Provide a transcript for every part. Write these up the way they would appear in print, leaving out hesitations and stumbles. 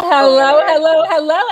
Hello,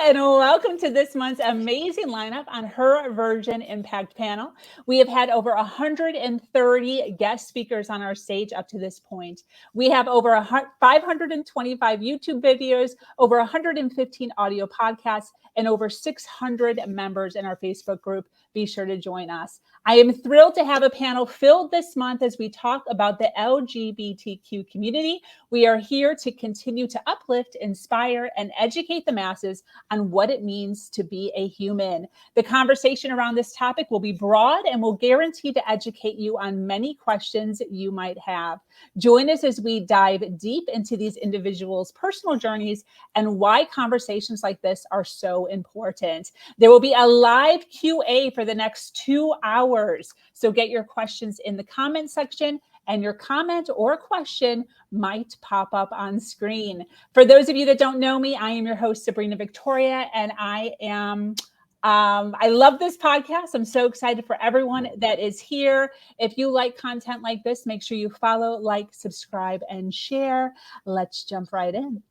and welcome to this month's amazing lineup on HerVersion Impact Panel. We have had over 130 guest speakers on our stage up to this point. We have over 525 YouTube videos, over 115 audio podcasts, and over 600 members in our Facebook group. Be sure to join us. I am thrilled to have a panel filled this month as we talk about the LGBTQ community. We are here to continue to uplift, inspire, and educate the masses on what it means to be a human. The conversation around this topic will be broad and will guarantee to educate you on many questions you might have. Join us as we dive deep into these individuals' personal journeys and why conversations like this are so important. There will be a live QA for the next 2 hours. So get your questions in the comment section, and your comment or question might pop up on screen. For those of you that don't know me, I am your host, Sabrina Victoria, and I love this podcast. I'm so excited for everyone that is here. If you like content like this, make sure you follow, like, subscribe, and share. Let's jump right in.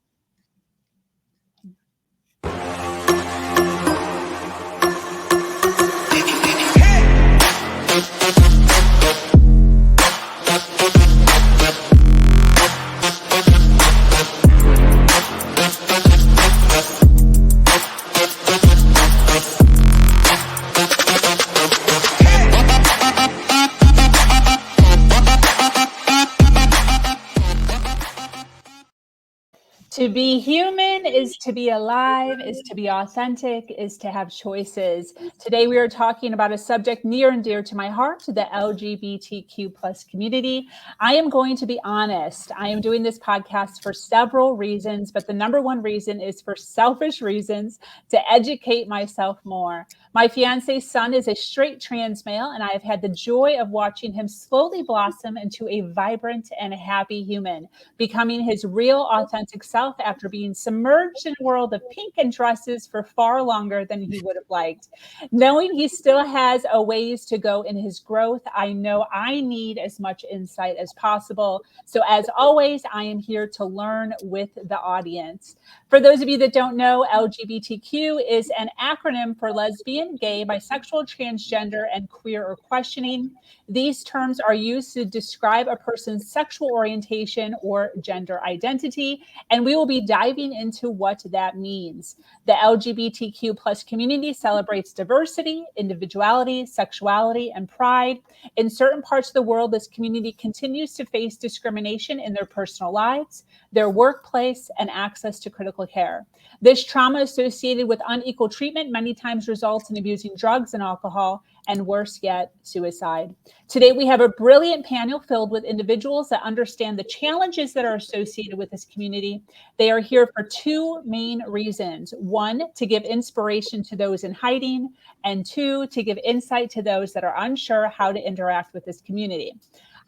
To be human is to be alive, is to be authentic, is to have choices. Today we are talking about a subject near and dear to my heart, the LGBTQ plus community. I am going to be honest. I am doing this podcast for several reasons, but the number one reason is for selfish reasons, to educate myself more. My fiance's son is a straight trans male, and I have had the joy of watching him slowly blossom into a vibrant and happy human, becoming his real authentic self after being submerged in a world of pink and dresses for far longer than he would have liked. Knowing he still has a ways to go in his growth, I know I need as much insight as possible. So as always, I am here to learn with the audience. For those of you that don't know, LGBTQ is an acronym for lesbian, gay, bisexual, transgender, and queer or questioning. These terms are used to describe a person's sexual orientation or gender identity, and we will be diving into what that means. The LGBTQ plus community celebrates diversity, individuality, sexuality, and pride. In certain parts of the world, this community continues to face discrimination in their personal lives, their workplace, and access to critical care. This trauma associated with unequal treatment many times results in abusing drugs and alcohol, and worse yet, suicide. Today, we have a brilliant panel filled with individuals that understand the challenges that are associated with this community. They are here for two main reasons. One, to give inspiration to those in hiding, and two, to give insight to those that are unsure how to interact with this community.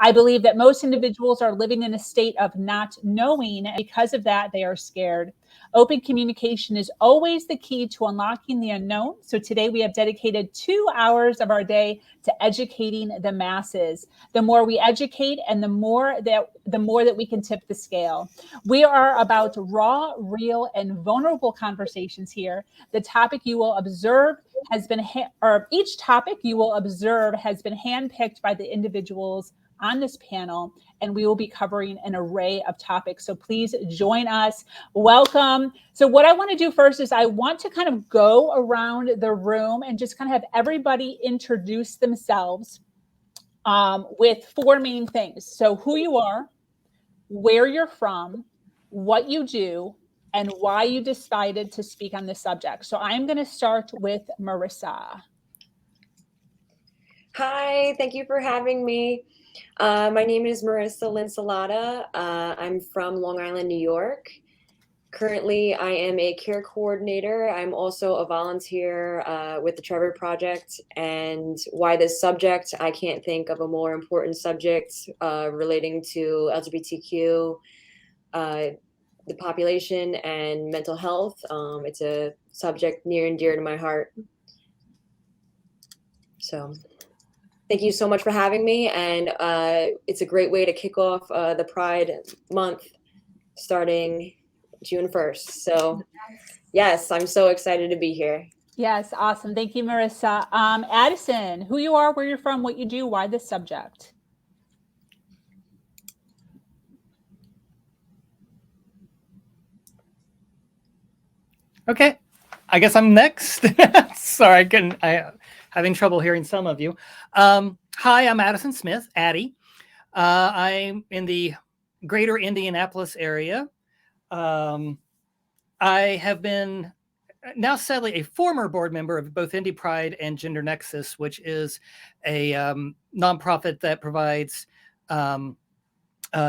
I believe that most individuals are living in a state of not knowing, and because of that, they are scared. Open communication is always the key to unlocking the unknown. So today we have dedicated 2 hours of our day to educating the masses. The more we educate, and the more that we can tip the scale. We are about raw, real, and vulnerable conversations here. The topic you will observe each topic you will observe has been handpicked by the individuals on this panel, and we will be covering an array of topics. So please join us. Welcome. So what I want to do first is I want to kind of go around the room and just kind of have everybody introduce themselves with four main things. So who you are, where you're from, what you do, and why you decided to speak on this subject. So I'm going to start with Marissa. Hi, thank you for having me. My name is Marissa Lincelotta. I'm from Long Island, New York. Currently, I am a care coordinator. I'm also a volunteer with the Trevor Project. And why this subject? I can't think of a more important subject relating to LGBTQ, the population, and mental health. It's a subject near and dear to my heart. So thank you so much for having me. And it's a great way to kick off the Pride Month starting June 1st. So yes, I'm so excited to be here. Yes, awesome. Thank you, Marissa. Addison, who you are, where you're from, what you do, why this subject? Okay, I guess I'm next. Sorry, I having trouble hearing some of you. Hi, I'm Addison Smith, Addie. I'm in the greater Indianapolis area. I have been now sadly a former board member of both Indie Pride and Gender Nexus, which is a nonprofit that provides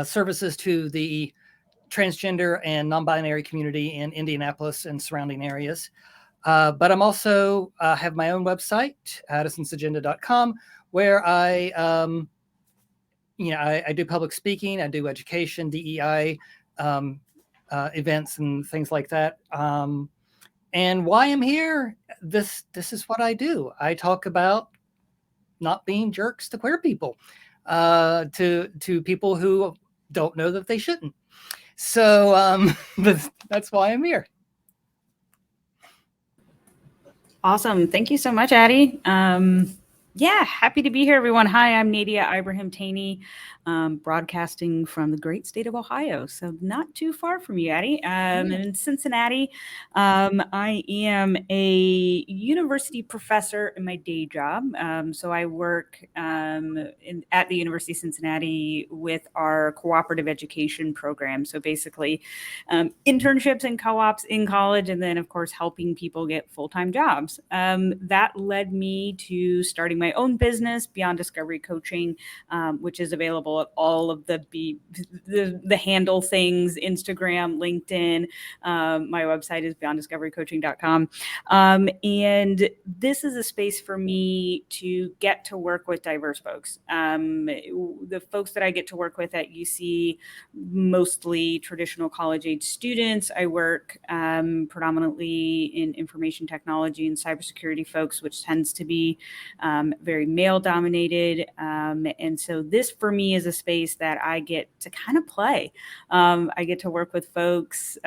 services to the transgender and non-binary community in Indianapolis and surrounding areas. But I'm also have my own website, addisonsagenda.com, where I do public speaking, I do education, DEI events and things like that. And why I'm here, this is what I do. I talk about not being jerks to queer people, to people who don't know that they shouldn't. So that's why I'm here. Awesome. Thank you so much, Addie. Yeah, happy to be here, everyone. Hi, I'm Nadia Ibrahim Tane, broadcasting from the great state of Ohio. So not too far from you, Addie. In Cincinnati. I am a university professor in my day job. So I work at the University of Cincinnati with our cooperative education program. So basically internships and co-ops in college, and then of course helping people get full-time jobs. That led me to starting my own business, Beyond Discovery Coaching, which is available at all of the handle things, Instagram, LinkedIn. My website is beyonddiscoverycoaching.com. And this is a space for me to get to work with diverse folks. The folks that I get to work with at UC, mostly traditional college-age students. I work predominantly in information technology and cybersecurity folks, which tends to be very male-dominated. And so this, for me, is a space that I get to kind of play. I get to work with folks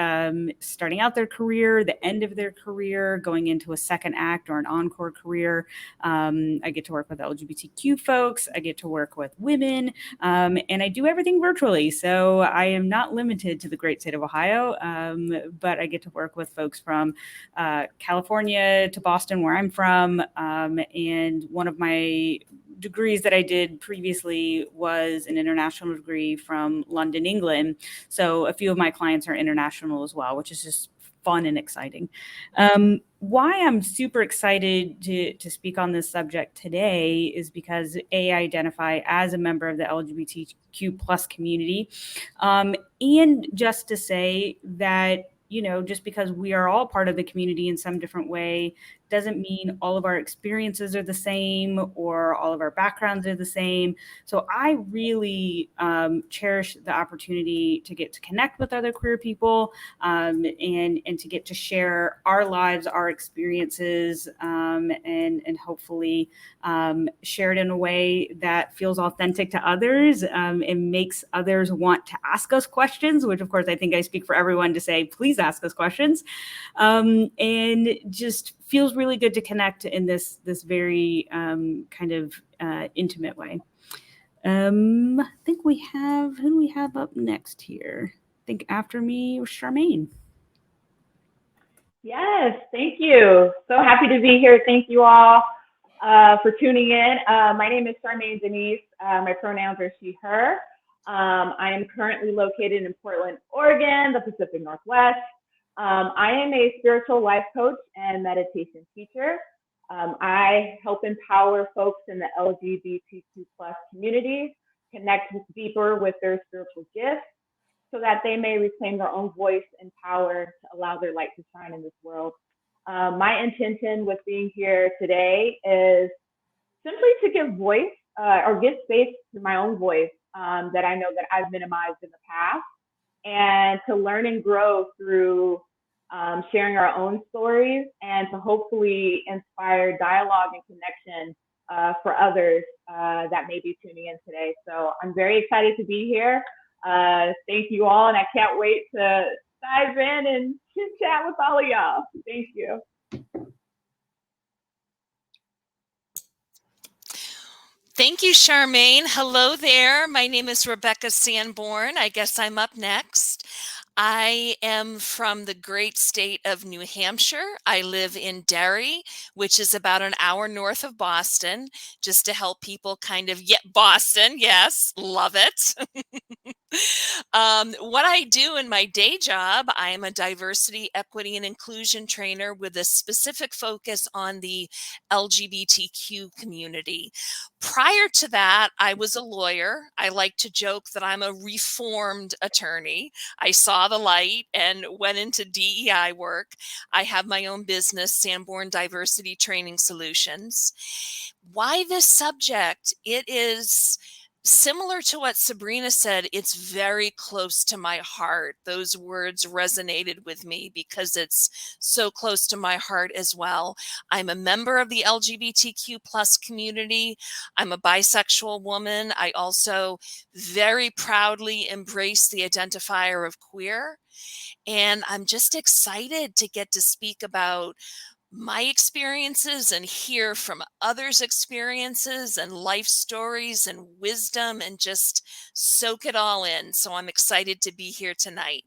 starting out their career, the end of their career, going into a second act or an encore career. I get to work with LGBTQ folks. I get to work with women. And I do everything virtually. So I am not limited to the great state of Ohio, but I get to work with folks from California to Boston, where I'm from. And one of my degrees that I did previously was an international degree from London, England. So a few of my clients are international as well, which is just fun and exciting. Why I'm super excited to speak on this subject today is because I identify as a member of the LGBTQ plus community. And just to say that, just because we are all part of the community in some different way doesn't mean all of our experiences are the same or all of our backgrounds are the same. So I really cherish the opportunity to get to connect with other queer people and to get to share our lives, our experiences, and hopefully share it in a way that feels authentic to others and makes others want to ask us questions, which of course I think I speak for everyone to say, please ask us questions. And just feels really good to connect in this very kind of intimate way. I think who do we have up next here? I think after me was Charmaine. Yes, thank you. So happy to be here. Thank you all for tuning in. My name is Charmaine Denise. My pronouns are she, her. I am currently located in Portland, Oregon, the Pacific Northwest. I am a spiritual life coach and meditation teacher. I help empower folks in the LGBTQ plus community connect deeper with their spiritual gifts so that they may reclaim their own voice and power to allow their light to shine in this world. My intention with being here today is simply to give voice or give space to my own voice that I know that I've minimized in the past, and to learn and grow through sharing our own stories, and to hopefully inspire dialogue and connection for others that may be tuning in today. So I'm very excited to be here. Thank you all, and I can't wait to dive in and chit chat with all of y'all. Thank you. Thank you, Charmaine. Hello there. My name is Rebecca Sanborn. I guess I'm up next. I am from the great state of New Hampshire. I live in Derry, which is about an hour north of Boston, just to help people kind of get Boston. Yes, love it. What I do in my day job, I am a diversity, equity, and inclusion trainer with a specific focus on the LGBTQ community. Prior to that, I was a lawyer. I like to joke that I'm a reformed attorney. I saw the light and went into DEI work. I have my own business, Sanborn Diversity Training Solutions. Why this subject? It is similar to what Sabrina said. It's very close to my heart. Those words resonated with me because it's so close to my heart as well. I'm a member of the LGBTQ plus community. I'm a bisexual woman. I also very proudly embrace the identifier of queer. And I'm just excited to get to speak about my experiences and hear from others' experiences and life stories and wisdom and just soak it all in. So I'm excited to be here tonight.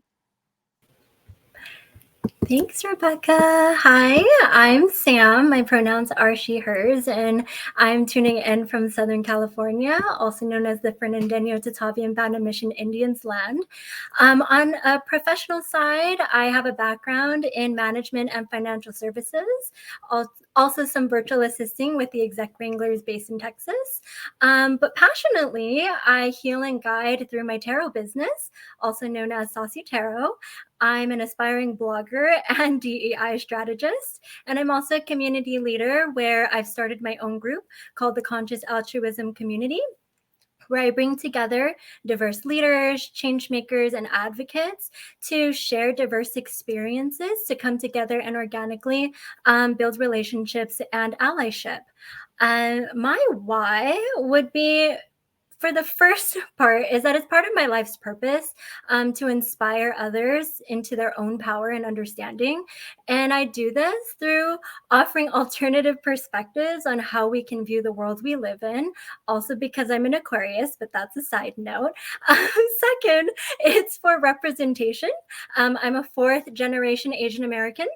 Thanks, Rebecca. Hi, I'm Sam. My pronouns are she, hers, and I'm tuning in from Southern California, also known as the Fernandino, Tatavi, and Banda Mission Indians land. On a professional side, I have a background in management and financial services, also some virtual assisting with the Exec Wranglers based in Texas. But passionately, I heal and guide through my tarot business, also known as Saucy Tarot. I'm an aspiring blogger and DEI strategist, and I'm also a community leader where I've started my own group called the Conscious Altruism Community, where I bring together diverse leaders, change makers, and advocates to share diverse experiences to come together and organically build relationships and allyship. My why would be, for the first part, is that it's part of my life's purpose to inspire others into their own power and understanding. And I do this through offering alternative perspectives on how we can view the world we live in. Also because I'm an Aquarius, but that's a side note. Second, it's for representation. I'm a fourth generation Asian American.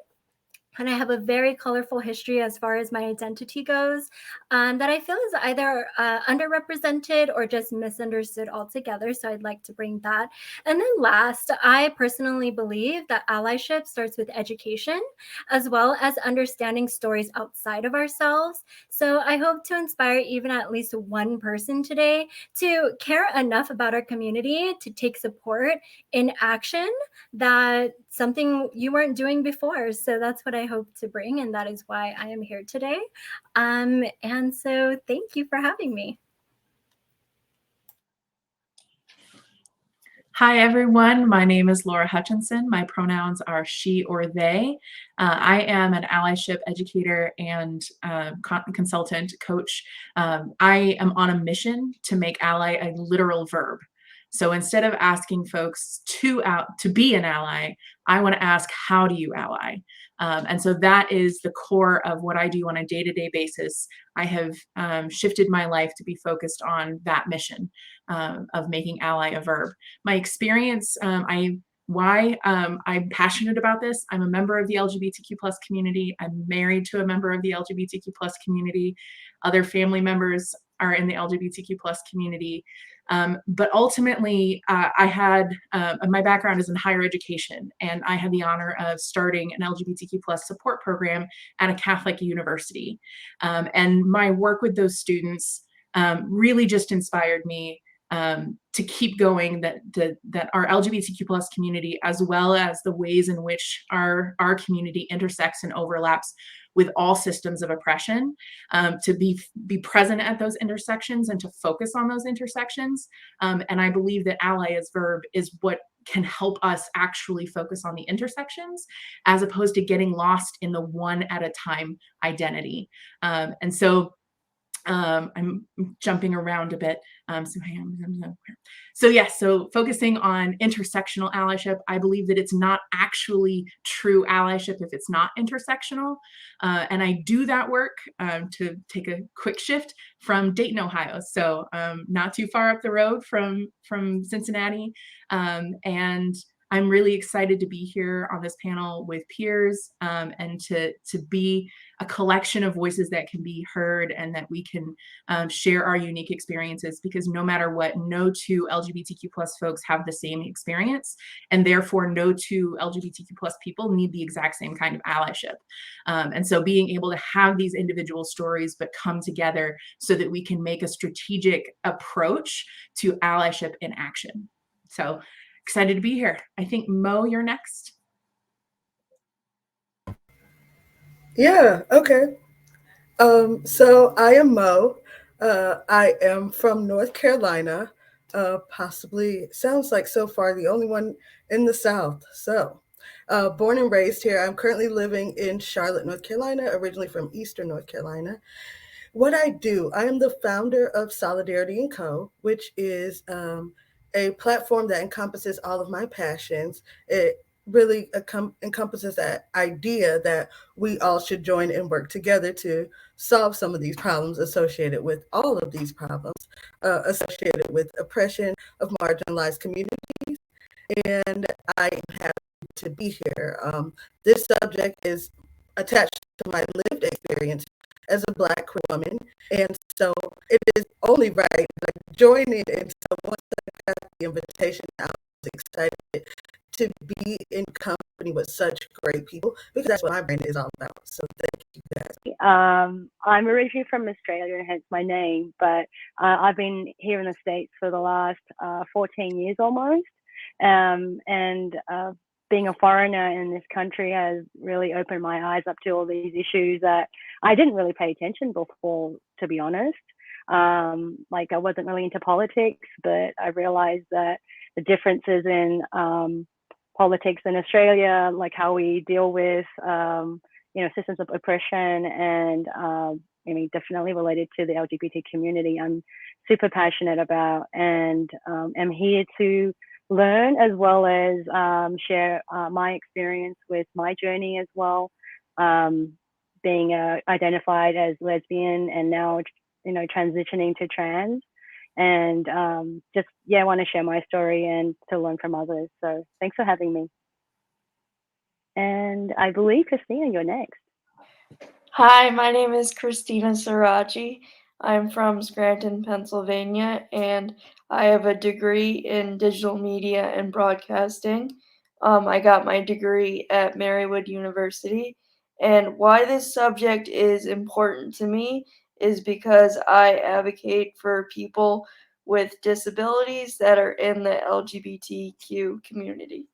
And I have a very colorful history as far as my identity goes that I feel is either underrepresented or just misunderstood altogether. So I'd like to bring that. And then last, I personally believe that allyship starts with education, as well as understanding stories outside of ourselves. So I hope to inspire even at least one person today to care enough about our community to take support in action that something you weren't doing before. So that's what I hope to bring, and that is why I am here today. And so thank you for having me. Hi, everyone. My name is Laura Hutchinson. My pronouns are she or they. I am an allyship educator and consultant coach. I am on a mission to make ally a literal verb. So instead of asking folks to be an ally, I want to ask, how do you ally? And so that is the core of what I do on a day-to-day basis. I have shifted my life to be focused on that mission of making ally a verb. My experience, I'm passionate about this. I'm a member of the LGBTQ plus community. I'm married to a member of the LGBTQ plus community. Other family members are in the LGBTQ plus community. But ultimately, my background is in higher education, and I had the honor of starting an LGBTQ plus support program at a Catholic university. And my work with those students really just inspired me to keep going, that our LGBTQ plus community, as well as the ways in which our community intersects and overlaps with all systems of oppression, to be present at those intersections and to focus on those intersections. And I believe that ally as verb is what can help us actually focus on the intersections, as opposed to getting lost in the one at a time identity. And so I'm jumping around a bit. So focusing on intersectional allyship, I believe that it's not actually true allyship if it's not intersectional. And I do that work to take a quick shift from Dayton, Ohio. So not too far up the road from Cincinnati. And I'm really excited to be here on this panel with peers and to be a collection of voices that can be heard and that we can share our unique experiences, because no matter what, no two LGBTQ plus folks have the same experience, and therefore no two LGBTQ plus people need the exact same kind of allyship. And so being able to have these individual stories but come together so that we can make a strategic approach to allyship in action. So excited to be here. I think Mo, you're next. Yeah, okay. So I am Mo. I am from North Carolina. Possibly sounds like so far the only one in the South. So, born and raised here. I'm currently living in Charlotte, North Carolina, originally from Eastern North Carolina. What I do, I am the founder of Solidarity & Co., which is a platform that encompasses all of my passions. It really encompasses that idea that we all should join and work together to solve some of these problems associated with all of these problems, associated with oppression of marginalized communities. And I am happy to be here. This subject is attached to my lived experience as a Black queer woman, and so it is only right that I join in. And so once I got the invitation, I was excited to be in company with such great people, because that's what my brand is all about. So thank you guys. I'm originally from Australia, hence my name, but I've been here in the States for the last 14 years almost. And being a foreigner in this country has really opened my eyes up to all these issues that I didn't really pay attention before, to be honest. Like I wasn't really into politics, but I realized that the differences in politics in Australia, like how we deal with, systems of oppression, and definitely related to the LGBT community, I'm super passionate about, and am here to learn as well as share my experience with my journey as well, being identified as lesbian and now transitioning to trans, and I want to share my story and to learn from others. So thanks for having me. And I believe, Christina, you're next. Hi, my name is Christina Sirachi. I'm from Scranton, Pennsylvania, and I have a degree in digital media and broadcasting. I got my degree at Marywood University. And why this subject is important to me is because I advocate for people with disabilities that are in the LGBTQ community.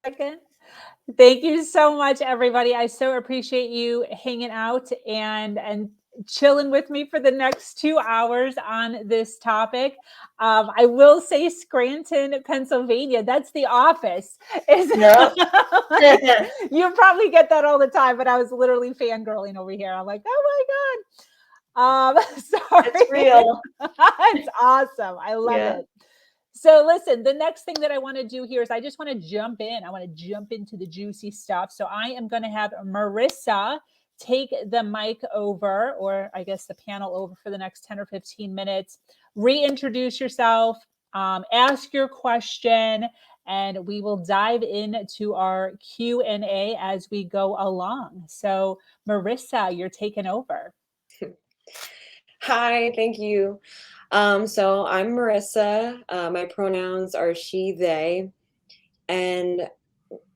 Second. Thank you so much, everybody. I so appreciate you hanging out and chilling with me for the next 2 hours on this topic. I will say Scranton, Pennsylvania. That's the office. Yep. You probably get that all the time, but I was literally fangirling over here. I'm like, oh my God. Sorry. It's real. It's awesome. I love it. So listen, the next thing that I want to do here is I just want to jump in. I want to jump into the juicy stuff. So I am going to have Marissa take the mic over, or I guess the panel over, for the next 10 or 15 minutes. Reintroduce yourself, ask your question, and we will dive into our Q&A as we go along. So Marissa, you're taking over. Hi, thank you. So I'm Marissa. My pronouns are she, they. And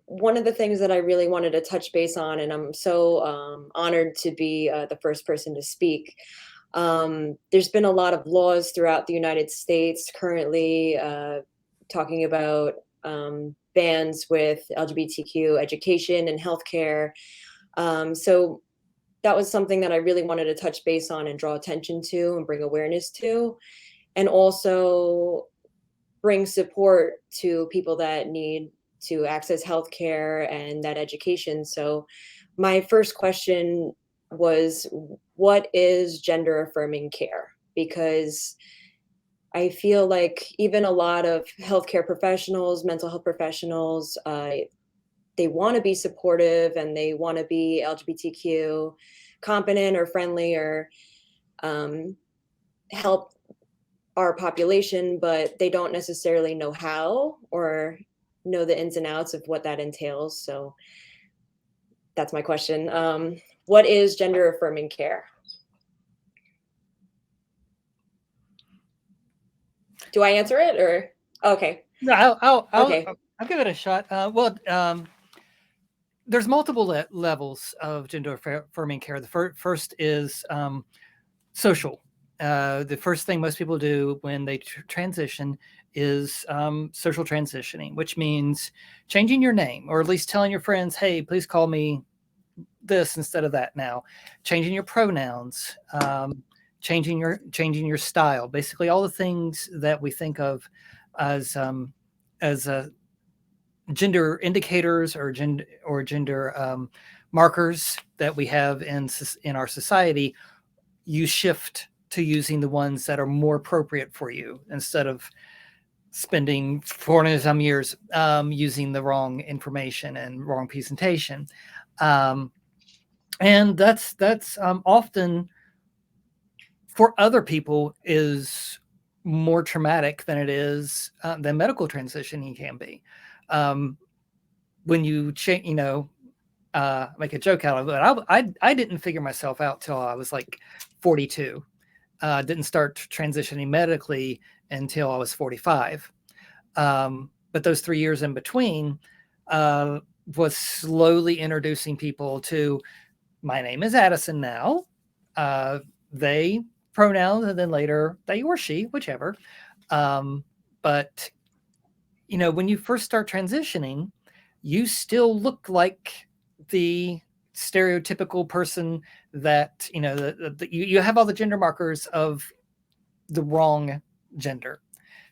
one of the things that I really wanted to touch base on, and I'm so honored to be the first person to speak. There's been a lot of laws throughout the United States currently talking about bans with LGBTQ education and healthcare. So that was something that I really wanted to touch base on and draw attention to and bring awareness to. And also bring support to people that need to access healthcare and that education. So my first question was, what is gender affirming care? Because I feel like even a lot of healthcare professionals, mental health professionals, they want to be supportive and they want to be LGBTQ competent or friendly or help our population, but they don't necessarily know how or know the ins and outs of what that entails. So that's my question. What is gender affirming care? Do I answer it or? Okay. No, Okay. I'll give it a shot. There's multiple levels of gender affirming care. The first is social. The first thing most people do when they transition is social transitioning, which means changing your name, or at least telling your friends, hey, please call me this instead of that now. Changing your pronouns, changing your style, basically all the things that we think of as gender indicators or gender markers that we have in our society. You shift to using the ones that are more appropriate for you instead of spending 400 some years using the wrong information and wrong presentation. And that's often for other people is more traumatic than it is than medical transitioning can be. When you change, make a joke out of it. I didn't figure myself out till I was like 42. Didn't start transitioning medically until I was 45. But those 3 years in between was slowly introducing people to, my name is Addison now. They pronouns, and then later they or she, whichever. But when you first start transitioning, you still look like the stereotypical person that you have all the gender markers of the wrong gender.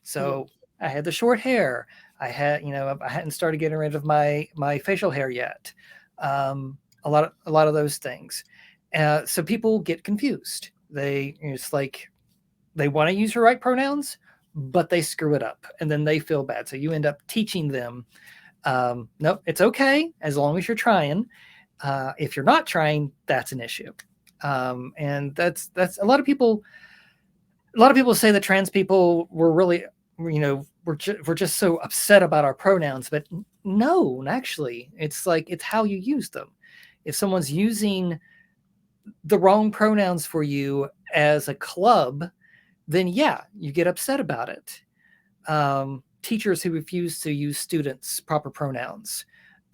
So I had the short hair. I hadn't started getting rid of my facial hair yet. A lot of those things. So people get confused. It's like they want to use the right pronouns, but they screw it up, and then they feel bad. So you end up teaching them, no, it's okay as long as you're trying. If you're not trying, that's an issue. And that's a lot of people. A lot of people say that trans people were really, we're just so upset about our pronouns, but no, actually, it's how you use them. If someone's using the wrong pronouns for you as a club, then yeah, you get upset about it. Teachers who refuse to use students' proper pronouns.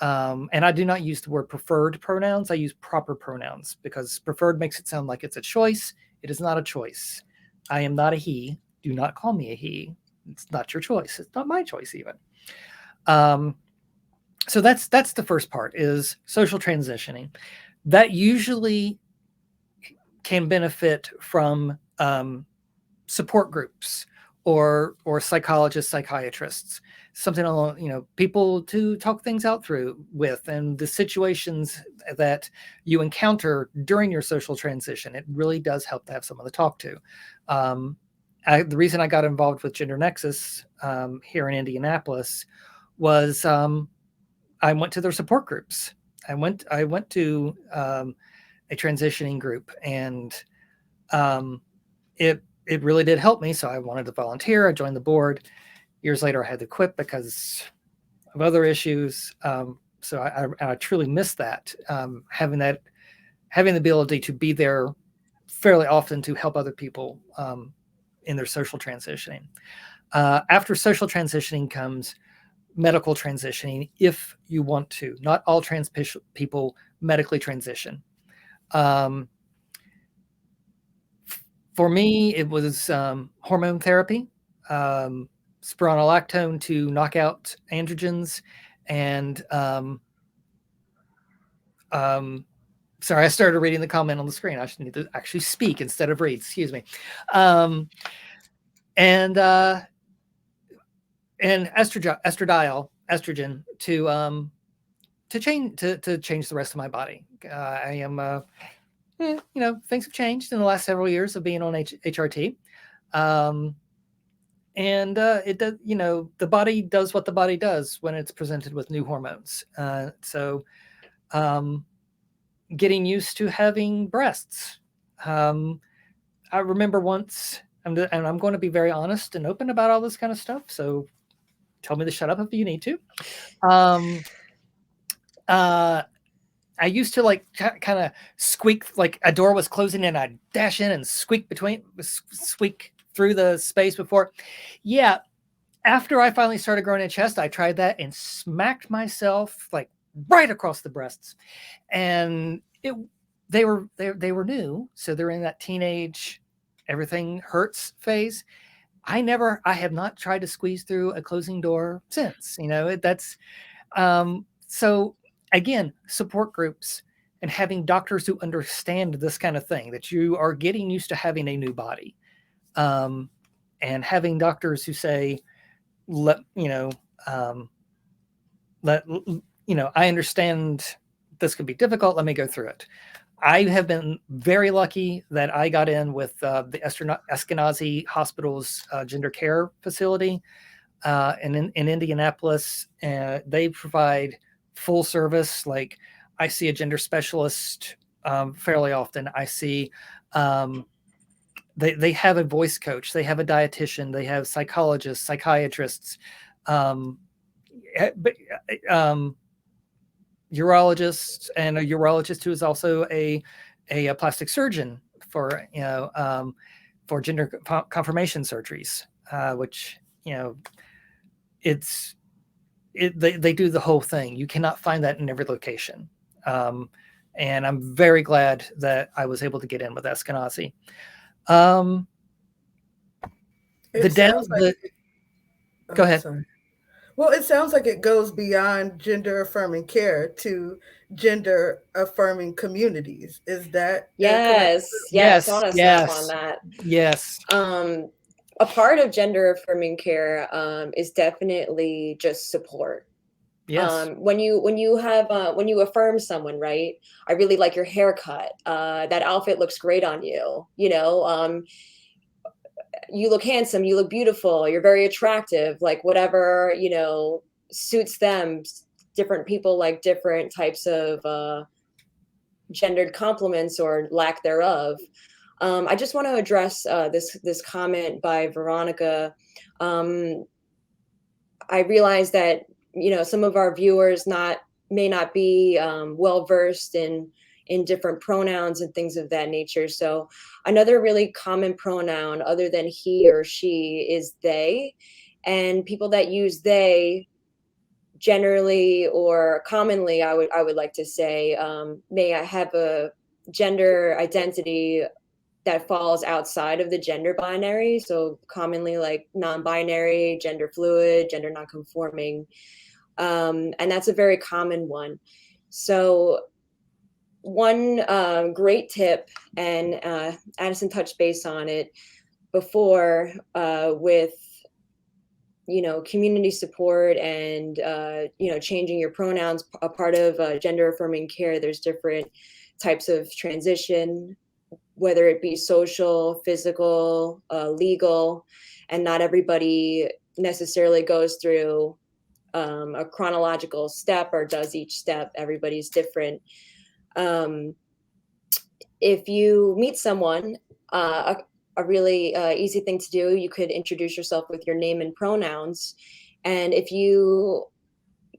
And I do not use the word preferred pronouns. I use proper pronouns because preferred makes it sound like it's a choice. It is not a choice. I am not a he. Do not call me a he. It's not your choice. It's not my choice even. So that's the first part, is social transitioning. That usually can benefit from support groups or psychologists, psychiatrists, something along, people to talk things out through with, and the situations that you encounter during your social transition. It really does help to have someone to talk to. The reason I got involved with Gender Nexus here in Indianapolis was I went to their support groups. I went to a transitioning group, and it really did help me. So I wanted to volunteer. I joined the board. Years later, I had to quit because of other issues. So I truly missed that, having the ability to be there fairly often to help other people in their social transitioning. After social transitioning comes medical transitioning, if you want to. Not all trans people medically transition. For me, it was hormone therapy, spironolactone to knock out androgens, and sorry, I started reading the comment on the screen. I should need to actually speak instead of read. Excuse me. And and estrogen to change the rest of my body. I am, things have changed in the last several years of being on HRT. And it does, the body does what the body does when it's presented with new hormones. So getting used to having breasts. I remember once, and I'm going to be very honest and open about all this kind of stuff. So tell me to shut up if you need to. I used to kind of squeak, like a door was closing and I'd dash in and squeak through the space before. Yeah. After I finally started growing a chest, I tried that and smacked myself like right across the breasts. And they were new. So they're in that teenage, everything hurts phase. I have not tried to squeeze through a closing door since, so again, support groups and having doctors who understand this kind of thing, that you are getting used to having a new body, and having doctors who say, I understand this could be difficult. Let me go through it. I have been very lucky that I got in with the Ashkenazi Hospital's gender care facility in Indianapolis. They provide full service. Like, I see a gender specialist fairly often. I see they have a voice coach. They have a dietitian. They have psychologists, psychiatrists, urologists, and a urologist who is also a plastic surgeon for gender confirmation surgeries, which they do the whole thing. You cannot find that in every location, and I'm very glad that I was able to get in with Ashkenazi. Go ahead. Sorry. Well, it sounds like it goes beyond gender affirming care to gender affirming communities. Is that? Yes. I want to snap on that. Yes. A part of gender affirming care is definitely just support. Yes. When you affirm someone, right? I really like your haircut. That outfit looks great on you. You look handsome, you look beautiful, you're very attractive, like whatever, suits them. Different people like different types of gendered compliments or lack thereof. I just want to address this comment by Veronica. I realize that, some of our viewers may not be well versed in different pronouns and things of that nature. So another really common pronoun other than he or she is they. And people that use they generally or commonly, I would like to say, may have a gender identity that falls outside of the gender binary. So commonly like non-binary, gender fluid, gender non-conforming. And that's a very common one. So one great tip, and Addison touched base on it before, with community support and changing your pronouns. A part of gender affirming care, there's different types of transition, whether it be social, physical, legal, and not everybody necessarily goes through a chronological step or does each step. Everybody's different. If you meet someone, a really easy thing to do, you could introduce yourself with your name and pronouns. And if you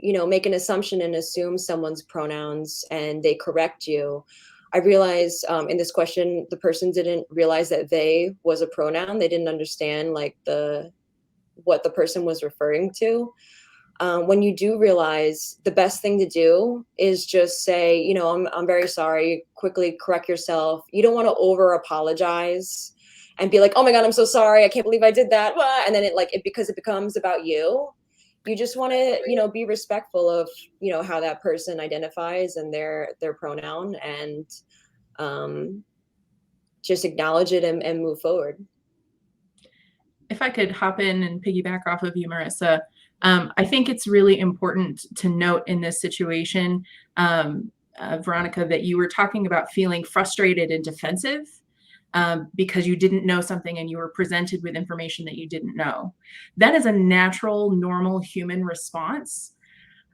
make an assumption and assume someone's pronouns and they correct you, I realize in this question, the person didn't realize that they was a pronoun. They didn't understand what the person was referring to. When you do realize, the best thing to do is just say, I'm very sorry, quickly correct yourself. You don't want to over apologize and be like, oh my God, I'm so sorry. I can't believe I did that. And then because it becomes about you. You just want to, be respectful of, how that person identifies and their pronoun, and just acknowledge it and move forward. If I could hop in and piggyback off of you, Marissa, I think it's really important to note in this situation, Veronica, that you were talking about feeling frustrated and defensive because you didn't know something and you were presented with information that you didn't know. That is a natural, normal human response.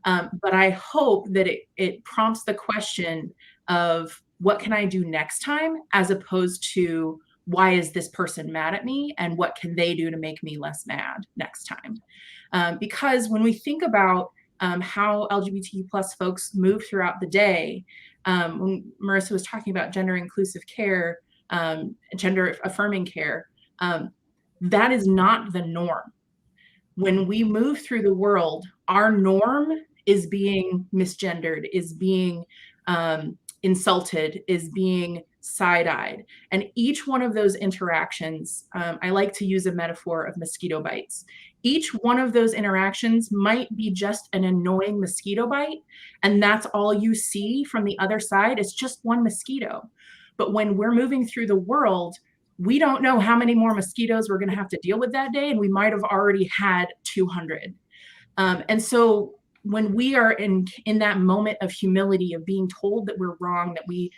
But I hope that it prompts the question of what can I do next time, as opposed to why is this person mad at me and what can they do to make me less mad next time? Because when we think about how LGBTQ plus folks move throughout the day, when Marissa was talking about gender inclusive care, gender affirming care, that is not the norm. When we move through the world, our norm is being misgendered, is being insulted, is being side-eyed. And each one of those interactions, I like to use a metaphor of mosquito bites. Each one of those interactions might be just an annoying mosquito bite, and that's all you see from the other side. It's just one mosquito. But when we're moving through the world, we don't know how many more mosquitoes we're going to have to deal with that day, and we might have already had 200. And so when we are in that moment of humility, of being told that we're wrong, that we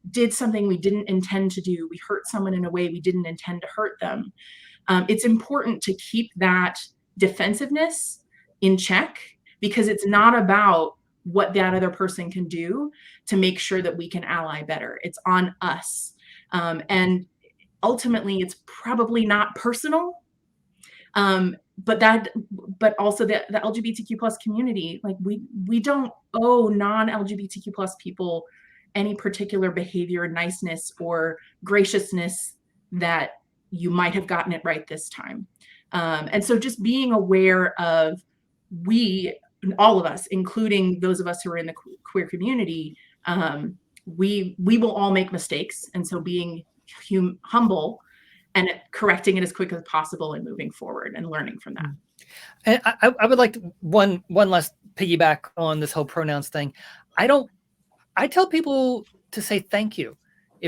did something we didn't intend to do, we hurt someone in a way we didn't intend to hurt them, it's important to keep that defensiveness in check, because it's not about what that other person can do to make sure that we can ally better. It's on us. And ultimately, it's probably not personal. But also the LGBTQ plus community, like we don't owe non-LGBTQ plus people any particular behavior, niceness, or graciousness that you might have gotten it right this time. And so just being aware of all of us, including those of us who are in the queer community, we will all make mistakes. And so being humble and correcting it as quick as possible and moving forward and learning from that. And I would like to, one last piggyback on this whole pronouns thing. I tell people to say thank you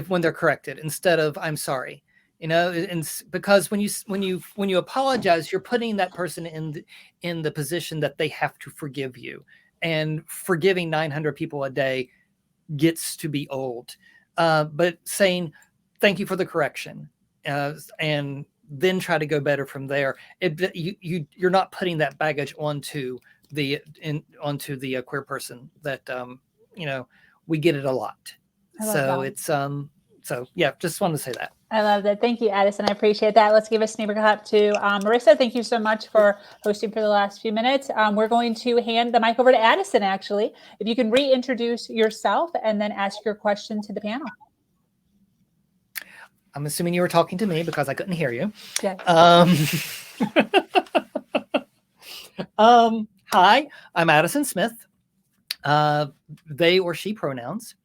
when they're corrected instead of I'm sorry. And because when you apologize, you're putting that person in the position that they have to forgive you, and forgiving 900 people a day gets to be old. But saying thank you for the correction, and then try to go better from there. You're not putting that baggage onto the queer person that we get it a lot. So it's so yeah, just wanted to say that. I love that. Thank you, Addison. I appreciate that. Let's give a sneaker clap to Marissa. Thank you so much for hosting for the last few minutes. We're going to hand the mic over to Addison, actually. If you can reintroduce yourself and then ask your question to the panel. I'm assuming you were talking to me because I couldn't hear you. Yes. Hi, I'm Addison Smith. They or she pronouns.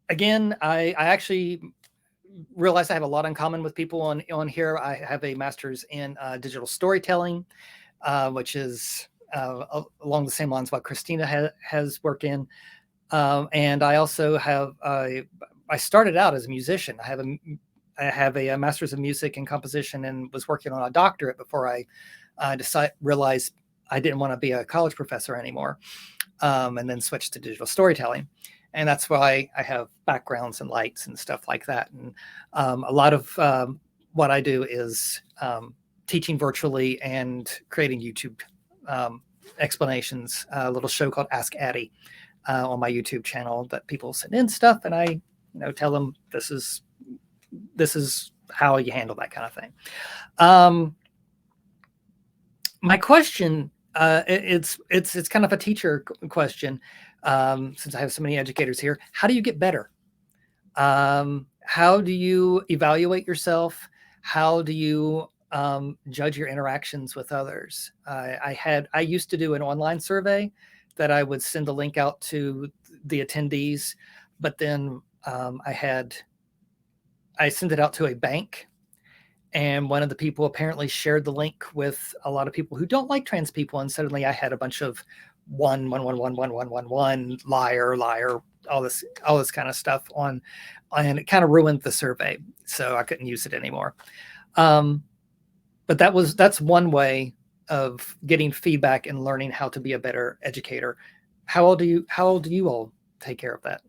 Again, I actually realized I have a lot in common with people on here. I have a master's in digital storytelling, which is along the same lines what Christina has worked in. And I also have, I started out as a musician. I have a master's of music and composition, and was working on a doctorate before I realized I didn't want to be a college professor anymore, and then switched to digital storytelling. And that's why I have backgrounds and lights and stuff like that. And a lot of what I do is teaching virtually and creating YouTube explanations, a little show called Ask Addie on my YouTube channel that people send in stuff, and I tell them this is how you handle that kind of thing. My question, it's kind of a teacher question, since I have so many educators here. How do you get better? How do you evaluate yourself? How do you judge your interactions with others? I used to do an online survey that I would send the link out to the attendees, but then I sent it out to a bank, and one of the people apparently shared the link with a lot of people who don't like trans people, and suddenly I had a bunch of 1 liar, all this kind of stuff on, and it kind of ruined the survey, so I couldn't use it anymore. But that's one way of getting feedback and learning how to be a better educator. How do you all take care of that?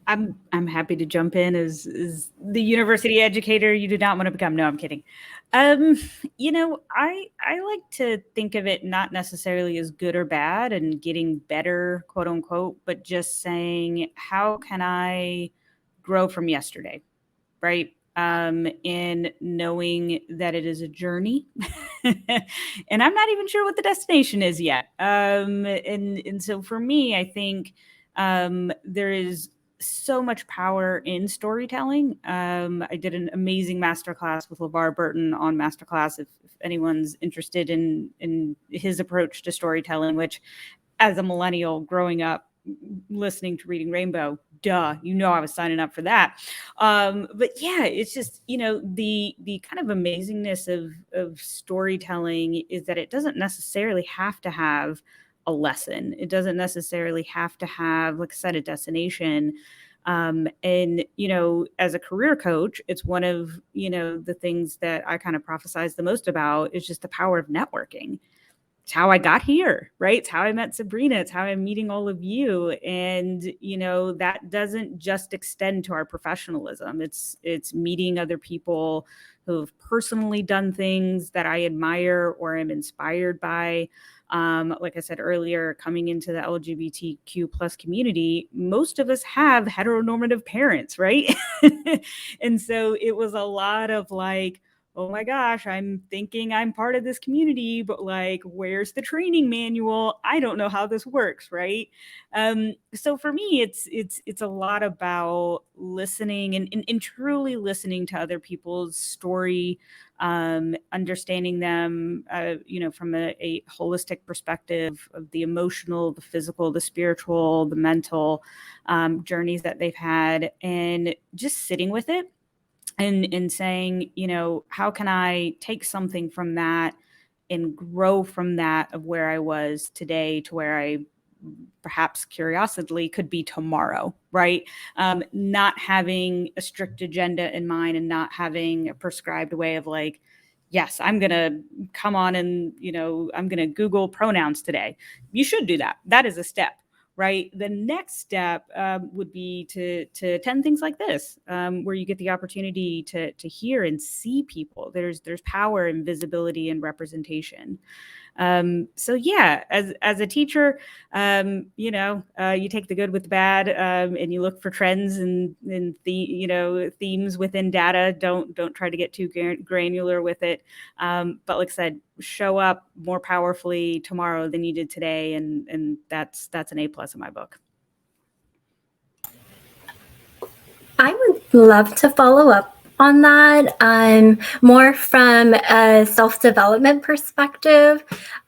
I'm happy to jump in as the university educator you did not want to become. No, I'm kidding. You know, I like to think of it not necessarily as good or bad and getting better, quote unquote, but just saying, how can I grow from yesterday? Right. In knowing that it is a journey and I'm not even sure what the destination is yet. And so for me, I think there is so much power in storytelling. I did an amazing masterclass with LeVar Burton on Masterclass. If anyone's interested in his approach to storytelling, which as a millennial growing up, listening to Reading Rainbow, duh, you know I was signing up for that. But yeah, it's just, you know, the kind of amazingness of storytelling is that it doesn't necessarily have to have a lesson. It doesn't necessarily have to have, like I said, a destination. And, you know, as a career coach, it's one of, you know, the things that I kind of prophesize the most about is just the power of networking. It's how I got here, right? It's how I met Sabrina. It's how I'm meeting all of you. And, you know, that doesn't just extend to our professionalism. It's meeting other people who've personally done things that I admire or am inspired by. Like I said earlier, coming into the LGBTQ plus community, most of us have heteronormative parents, right? And so it was a lot of like, oh my gosh, I'm thinking I'm part of this community, but like, where's the training manual? I don't know how this works, right? So for me, it's a lot about listening and truly listening to other people's story, understanding them, you know, from a holistic perspective of the emotional, the physical, the spiritual, the mental journeys that they've had, and just sitting with it. And saying, you know, how can I take something from that and grow from that of where I was today to where I perhaps curiously could be tomorrow, right? Not having a strict agenda in mind and not having a prescribed way of like, yes, I'm going to come on and, you know, I'm going to Google pronouns today. You should do that. That is a step. Right. The next step would be to attend things like this, where you get the opportunity to hear and see people. There's power in visibility and representation. So yeah, as a teacher, you know, you take the good with the bad, and you look for trends and you know, themes within data. Don't try to get too granular with it. But like I said, show up more powerfully tomorrow than you did today, and that's an A+ in my book. I would love to follow up on that, more from a self-development perspective.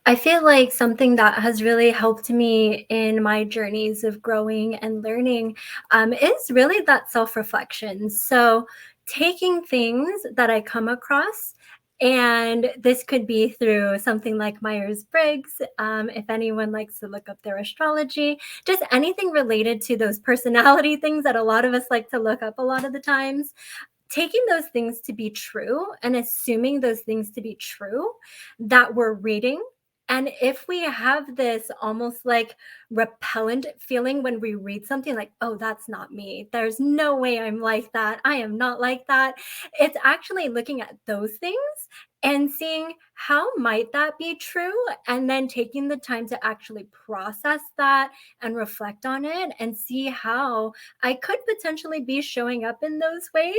I feel like something that has really helped me in my journeys of growing and learning is really that self-reflection. So taking things that I come across, and this could be through something like Myers-Briggs, if anyone likes to look up their astrology, just anything related to those personality things that a lot of us like to look up a lot of the times. Taking those things to be true and assuming those things to be true that we're reading. And if we have this almost like repellent feeling when we read something like, oh, that's not me. There's no way I'm like that. I am not like that. It's actually looking at those things and seeing how might that be true, and then taking the time to actually process that and reflect on it and see how I could potentially be showing up in those ways.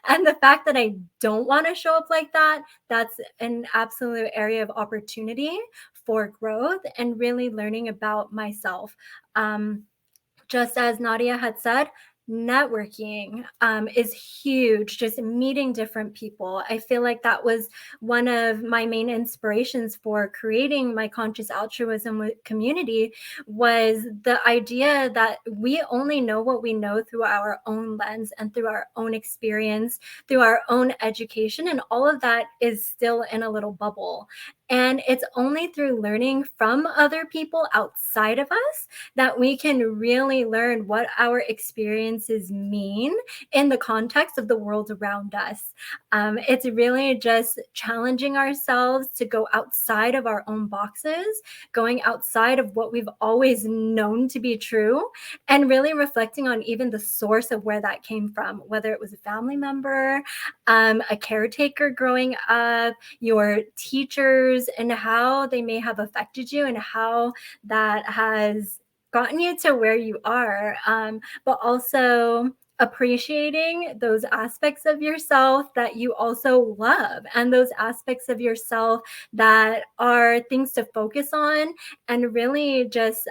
And the fact that I don't want to show up like that, that's an absolute area of opportunity for growth and really learning about myself. Just as Nadia had said, networking is huge, just meeting different people. I feel like that was one of my main inspirations for creating my conscious altruism community, was the idea that we only know what we know through our own lens and through our own experience, through our own education, and all of that is still in a little bubble. And it's only through learning from other people outside of us that we can really learn what our experiences mean in the context of the world around us. It's really just challenging ourselves to go outside of our own boxes, going outside of what we've always known to be true, and really reflecting on even the source of where that came from, whether it was a family member, a caretaker growing up, your teachers, and how they may have affected you and how that has gotten you to where you are, but also appreciating those aspects of yourself that you also love, and those aspects of yourself that are things to focus on, and really just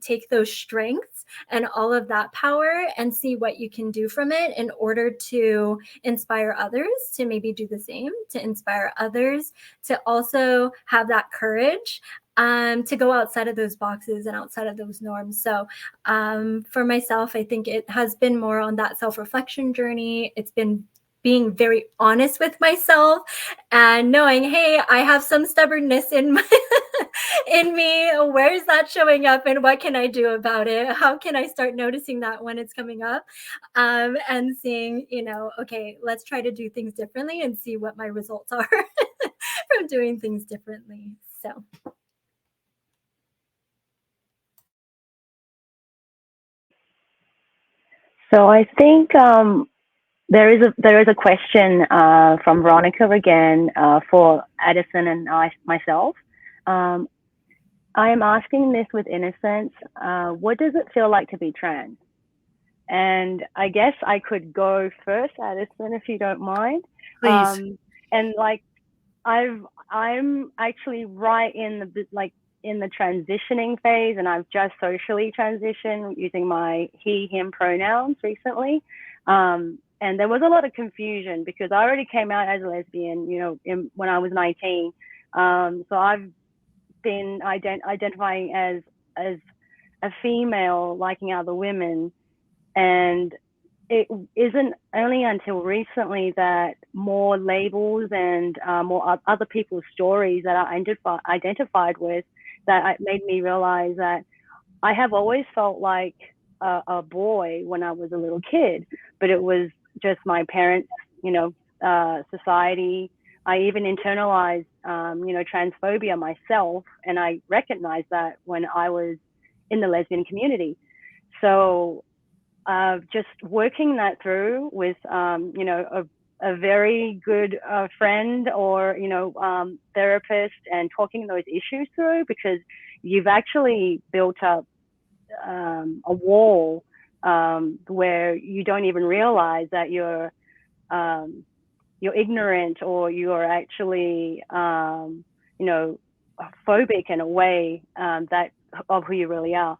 take those strengths and all of that power and see what you can do from it in order to inspire others to maybe do the same, to inspire others to also have that courage to go outside of those boxes and outside of those norms. So for myself, I think it has been more on that self-reflection journey. It's been being very honest with myself and knowing, hey, I have some stubbornness in in me. Where is that showing up, and what can I do about it? How can I start noticing that when it's coming up, and seeing, okay, let's try to do things differently and see what my results are from doing things differently. So. So I think there is a question from Veronica again for Addison and myself. I am asking this with innocence. What does it feel like to be trans? And I guess I could go first, Addison, if you don't mind. Please. And like, I'm actually right in the transitioning phase, and I've just socially transitioned using my he/him pronouns recently. And there was a lot of confusion because I already came out as a lesbian, when I was 19. So I've been identifying as a female, liking other women, and it isn't only until recently that more labels and more other people's stories that I identified with that made me realize that I have always felt like a boy when I was a little kid, but it was just my parents, society. I even internalized, transphobia myself, and I recognized that when I was in the lesbian community. So just working that through with, a very good friend or, therapist, and talking those issues through, because you've actually built up a wall where you don't even realize that you're ignorant, or you're actually, phobic in a way that of who you really are.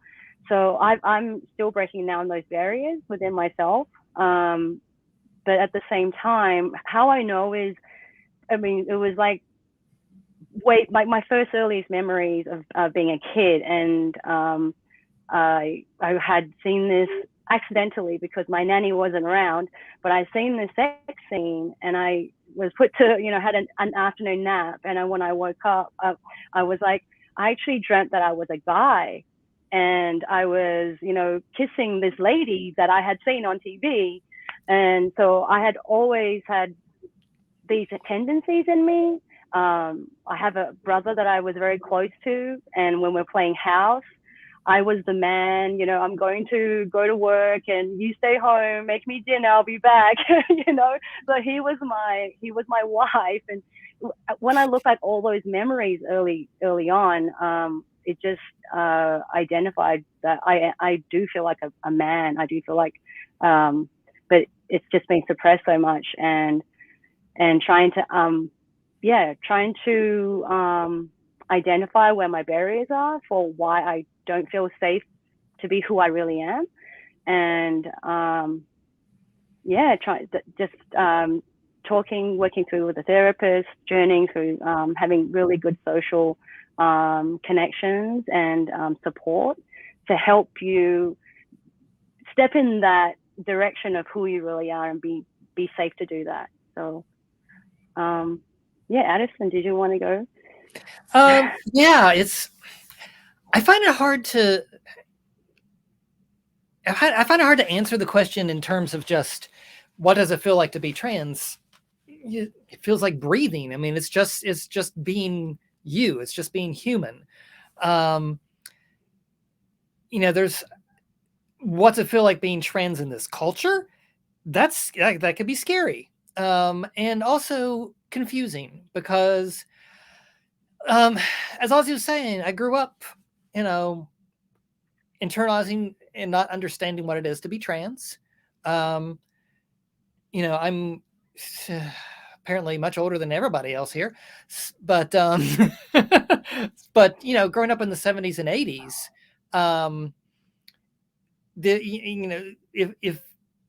So I'm still breaking down those barriers within myself. But at the same time, how I know is, it was like my first earliest memories of being a kid, and I had seen this accidentally because my nanny wasn't around, but I seen this sex scene, and I was put to, had an afternoon nap, and when I woke up, I was like, I actually dreamt that I was a guy, and I was, kissing this lady that I had seen on TV. And so I had always had these tendencies in me. I have a brother that I was very close to, and when we're playing house, I was the man, I'm going to go to work and you stay home, make me dinner, I'll be back, So he was my wife. And when I look at all those memories early on, it just identified that I do feel like a man. I do feel like, but it's just been suppressed so much, and trying to identify where my barriers are for why I don't feel safe to be who I really am, and working through with a therapist, journeying through, having really good social connections and support to help you step in that direction of who you really are and be safe to do that. So Addison, did you want to go? Yeah, I find it hard to answer the question in terms of just what does it feel like to be trans. It feels like breathing. I mean, it's just being you. It's just being human. There's what's it feel like being trans in this culture? That could be scary, and also confusing because, as Ozzy was saying, I grew up, internalizing and not understanding what it is to be trans. I'm apparently much older than everybody else here, but but growing up in the 70s and 80s, if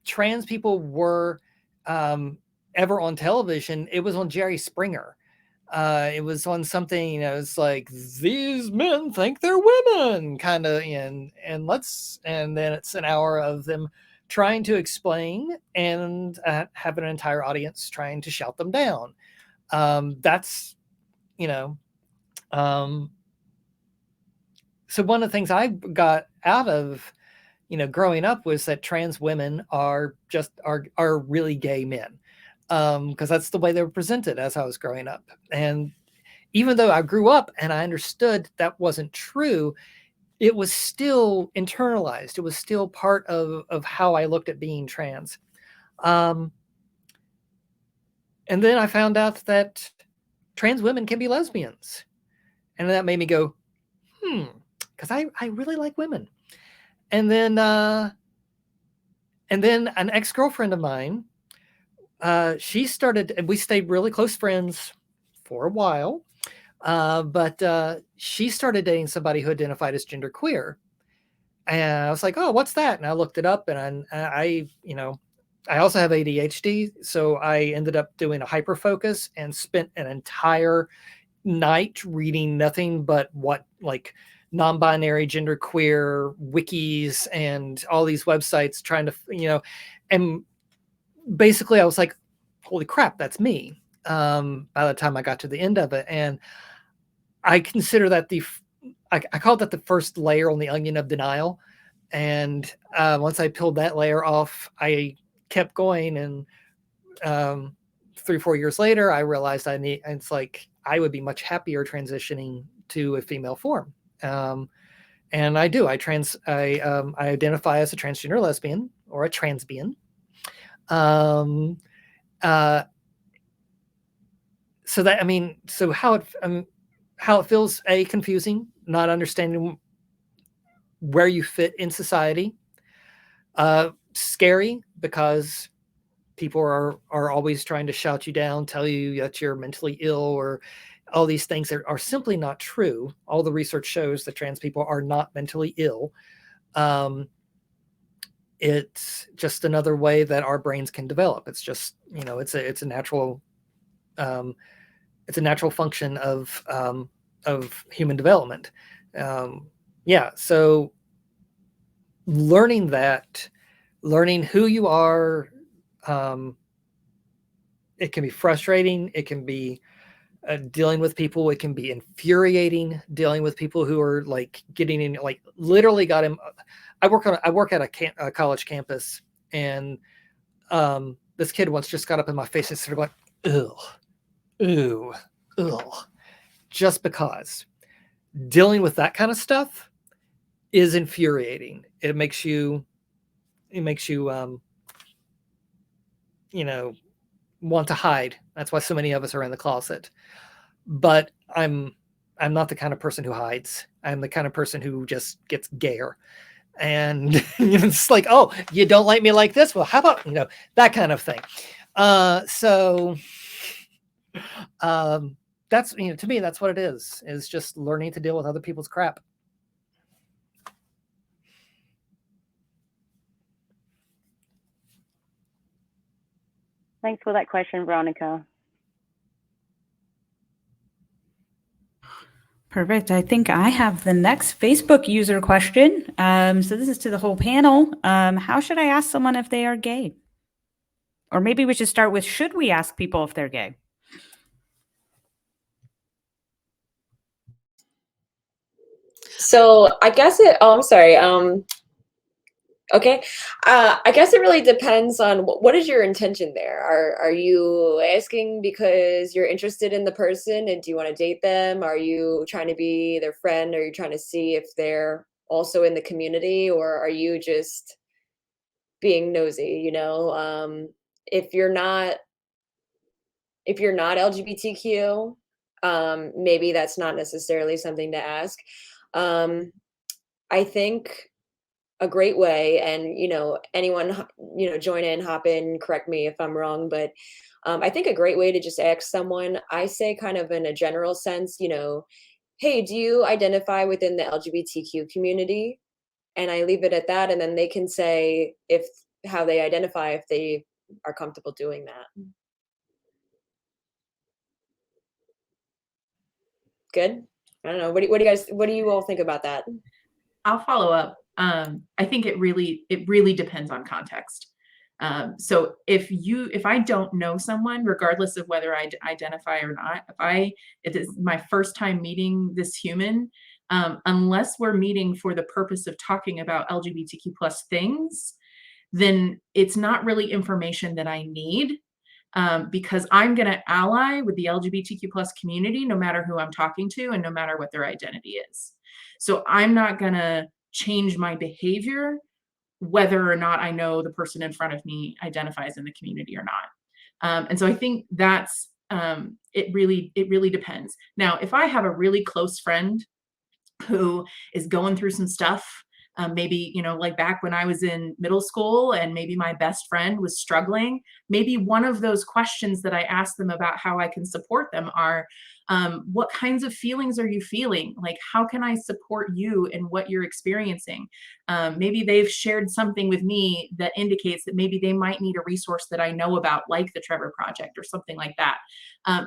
trans people were ever on television, it was on Jerry Springer. It was on something, it's like, these men think they're women, kind of, and then it's an hour of them trying to explain and have an entire audience trying to shout them down. That's, so one of the things I got out of, growing up was that trans women are really gay men. Because that's the way they were presented as I was growing up. And even though I grew up and I understood that wasn't true, it was still internalized. It was still part of how I looked at being trans. And then I found out that trans women can be lesbians. And that made me go, because I really like women. And then an ex-girlfriend of mine, she started, and we stayed really close friends for a while, but she started dating somebody who identified as genderqueer. And I was like, oh, what's that? And I looked it up, and I also have ADHD, so I ended up doing a hyper focus and spent an entire night reading nothing but non-binary, genderqueer wikis and all these websites trying to, and basically I was like, holy crap, that's me. By the time I got to the end of it. And I consider that I call that the first layer on the onion of denial. And once I peeled that layer off, I kept going. And 3-4 years later, I realized it's like, I would be much happier transitioning to a female form. And I do, I identify as a transgender lesbian or a transbian. So how it feels, confusing, not understanding where you fit in society, scary because people are always trying to shout you down, tell you that you're mentally ill, or all these things that are simply not true. All the research shows that trans people are not mentally ill. It's just another way that our brains can develop. It's just, it's a natural function of human development. So learning who you are, it can be frustrating. It can be dealing with people. It can be infuriating dealing with people who are getting in, literally got him. I work at a college campus, and this kid once just got up in my face and started going, ugh, just because. Dealing with that kind of stuff is infuriating. It makes you want to hide. That's why so many of us are in the closet. But I'm not the kind of person who hides. I'm the kind of person who just gets gayer. And it's like, oh, you don't like me like this? Well, how about, that kind of thing. That's, to me, that's what it is just learning to deal with other people's crap. Thanks for that question, Veronica. Perfect. I think I have the next Facebook user question. So this is to the whole panel. How should I ask someone if they are gay? Or maybe we should start with, should we ask people if they're gay? So I guess I'm sorry. Okay. I guess it really depends on what is your intention there. Are you asking because you're interested in the person and do you want to date them? Are you trying to be their friend? Are you trying to see if they're also in the community, or are you just being nosy? If you're not LGBTQ, maybe that's not necessarily something to ask. I think a great way, and anyone join in, hop in, correct me if I'm wrong, but I think a great way to just ask someone, I say kind of in a general sense, hey, do you identify within the LGBTQ community? And I leave it at that, and then they can say if how they identify, if they are comfortable doing that. Good. I don't know. What do you all think about that? I'll follow up. I think it really depends on context. So if I don't know someone, regardless of whether I identify or not, it is my first time meeting this human, unless we're meeting for the purpose of talking about LGBTQ plus things, then it's not really information that I need. Because I'm going to ally with the LGBTQ plus community, no matter who I'm talking to and no matter what their identity is. So I'm not going to change my behavior, whether or not I know the person in front of me identifies in the community or not. And so I think that's, it really depends. Now, if I have a really close friend who is going through some stuff, maybe, like back when I was in middle school and maybe my best friend was struggling, maybe one of those questions that I ask them about how I can support them are, what kinds of feelings are you feeling? Like, how can I support you in what you're experiencing? Maybe they've shared something with me that indicates that maybe they might need a resource that I know about, like the Trevor Project or something like that.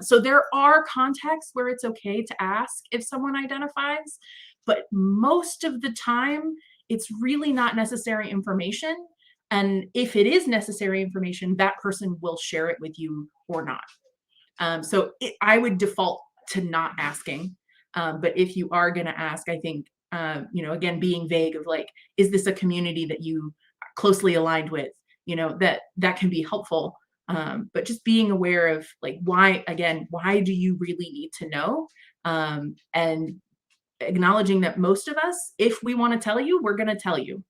So there are contexts where it's okay to ask if someone identifies, but most of the time, it's really not necessary information. And if it is necessary information, that person will share it with you or not. So I would default to not asking. But if you are going to ask, I think, again, being vague of like, is this a community that you are closely aligned with? That can be helpful. But just being aware of like, why do you really need to know? And acknowledging that most of us, if we want to tell you, we're going to tell you.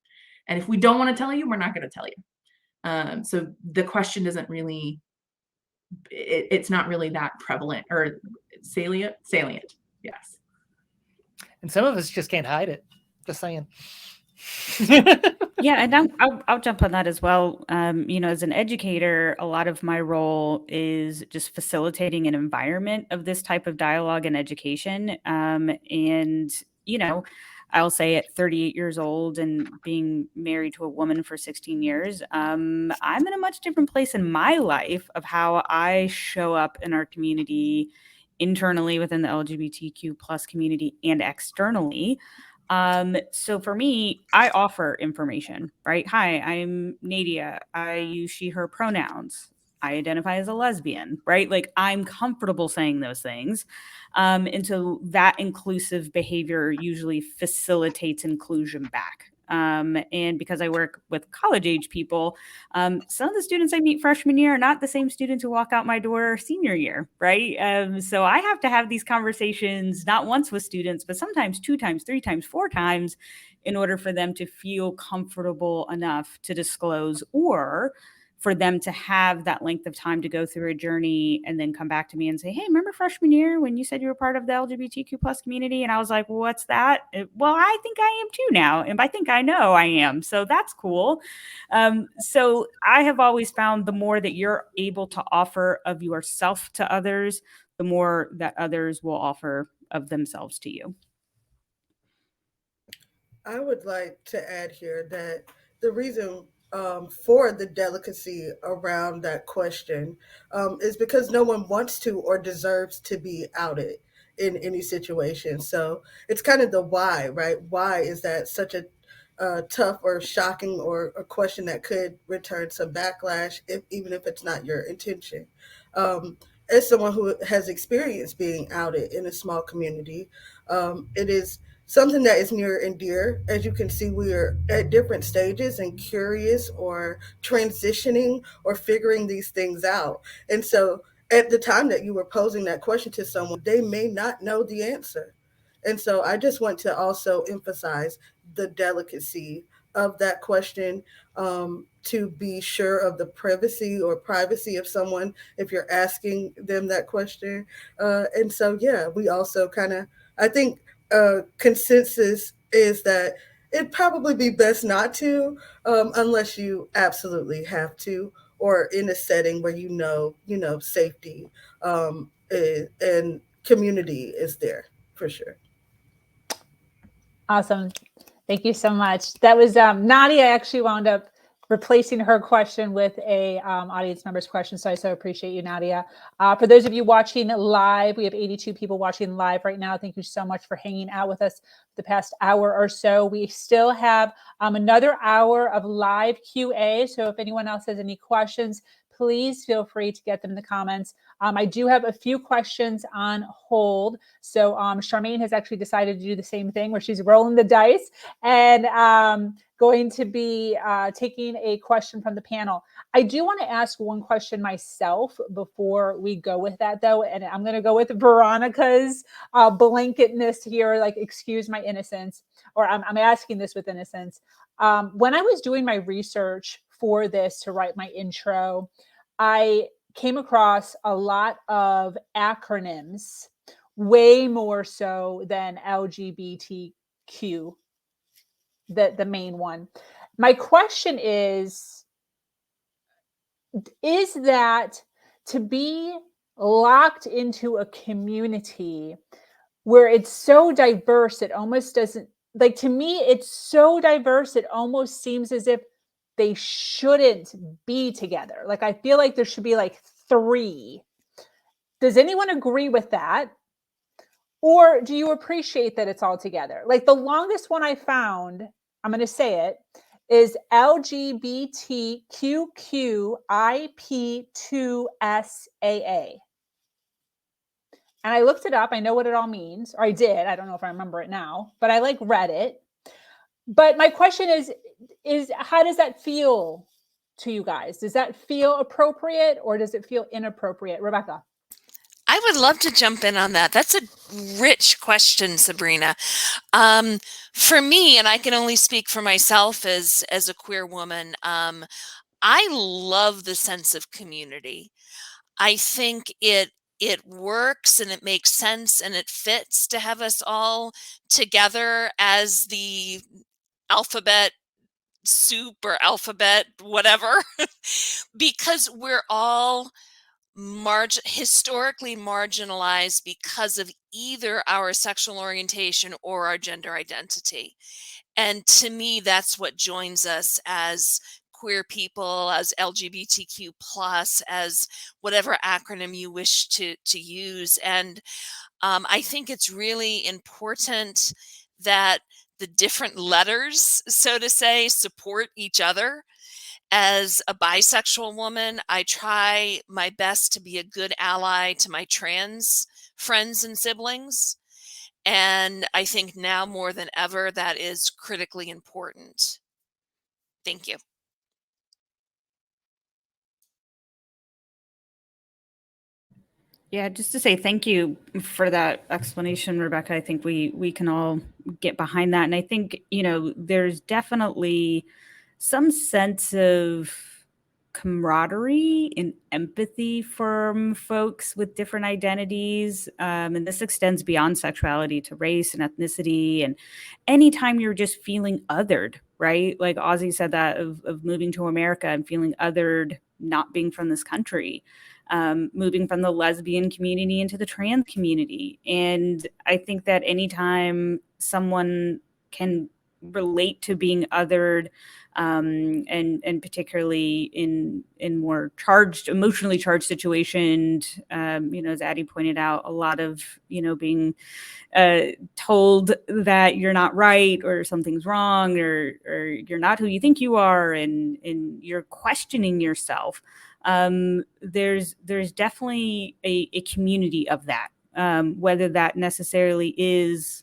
And if we don't want to tell you, we're not going to tell you. So the question doesn't really, it's not really that prevalent or salient. Yes. And some of us just can't hide it. Just saying. Yeah, and I'll jump on that as well. As an educator, a lot of my role is just facilitating an environment of this type of dialogue and education. And I'll say at 38 years old and being married to a woman for 16 years, I'm in a much different place in my life of how I show up in our community internally within the LGBTQ plus community and externally. So for me, I offer information, right? Hi, I'm Nadia. I use she, her pronouns. I identify as a lesbian, right? Like I'm comfortable saying those things. And so that inclusive behavior usually facilitates inclusion back. And because I work with college age people, some of the students I meet freshman year are not the same students who walk out my door senior year, right? So I have to have these conversations not once with students, but sometimes 2 times, 3 times, 4 times in order for them to feel comfortable enough to disclose or for them to have that length of time to go through a journey and then come back to me and say, hey, remember freshman year when you said you were part of the LGBTQ plus community? And I was like, well, what's that? Well, I think I am too now. And I think I know I am. So that's cool. So I have always found the more that you're able to offer of yourself to others, the more that others will offer of themselves to you. I would like to add here that the reason for the delicacy around that question is because no one wants to or deserves to be outed in any situation. So it's kind of the why, right? Why is that such a tough or shocking or a question that could return some backlash, even if it's not your intention? As someone who has experienced being outed in a small community, it is something that is near and dear. As you can see, we are at different stages and curious or transitioning or figuring these things out. And so at the time that you were posing that question to someone, they may not know the answer. And so I just want to also emphasize the delicacy of that question, to be sure of the privacy or privacy of someone if you're asking them that question. And so, yeah, we also kind of, I think, consensus is that it'd probably be best not to, unless you absolutely have to, or in a setting where safety, and community is there for sure. Awesome. Thank you so much. That was Nadia actually wound up replacing her question with a audience member's question. So I so appreciate you, Nadia. For those of you watching live, we have 82 people watching live right now. Thank you so much for hanging out with us the past hour or so. We still have another hour of live QA. So if anyone else has any questions, please feel free to get them in the comments. I do have a few questions on hold. So Charmaine has actually decided to do the same thing where she's rolling the dice and going to be taking a question from the panel. I do want to ask one question myself before we go with that, though. And I'm going to go with Veronica's blanketness here, like, excuse my innocence, or I'm asking this with innocence. When I was doing my research for this to write my intro, I came across a lot of acronyms, way more so than LGBTQ, the main one. My question is that to be locked into a community where it's so diverse, it almost doesn't, like, to me, it's so diverse, it almost seems as if they shouldn't be together. Like, I feel like there should be like 3. Does anyone agree with that? Or do you appreciate that it's all together? Like, the longest one I found, I'm going to say it, is LGBTQIP2SAA. And I looked it up. I know what it all means, or I did. I don't know if I remember it now, but I read it. But my question is how does that feel to you guys? Does that feel appropriate or does it feel inappropriate? Rebecca. I would love to jump in on that. That's a rich question, Sabrina. For me, and I can only speak for myself as a queer woman, I love the sense of community. I think it works and it makes sense and it fits to have us all together as the alphabet soup or alphabet whatever, because we're all historically marginalized because of either our sexual orientation or our gender identity. And to me, that's what joins us as queer people, as LGBTQ plus, as whatever acronym you wish to use. And I think it's really important that the different letters, so to say, support each other. As a bisexual woman, I try my best to be a good ally to my trans friends and siblings. And I think now more than ever, that is critically important. Thank you. Yeah, just to say thank you for that explanation, Rebecca. I think we can all get behind that. And I think, there's definitely some sense of camaraderie and empathy from folks with different identities. And this extends beyond sexuality to race and ethnicity. And anytime you're just feeling othered, right? Like Ozzy said that of moving to America and feeling othered, not being from this country. Moving from the lesbian community into the trans community. And I think that anytime someone can relate to being othered, and particularly in more emotionally charged situations, as Addie pointed out, a lot of, being told that you're not right or something's wrong or you're not who you think you are and you're questioning yourself. There's definitely a community of that, whether that necessarily is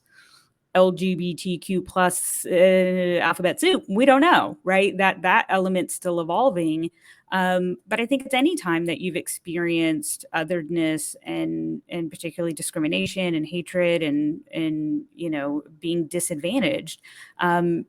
LGBTQ plus alphabet soup. We don't know, right? That element's still evolving. But I think it's any time that you've experienced otherness and particularly discrimination and hatred and being disadvantaged,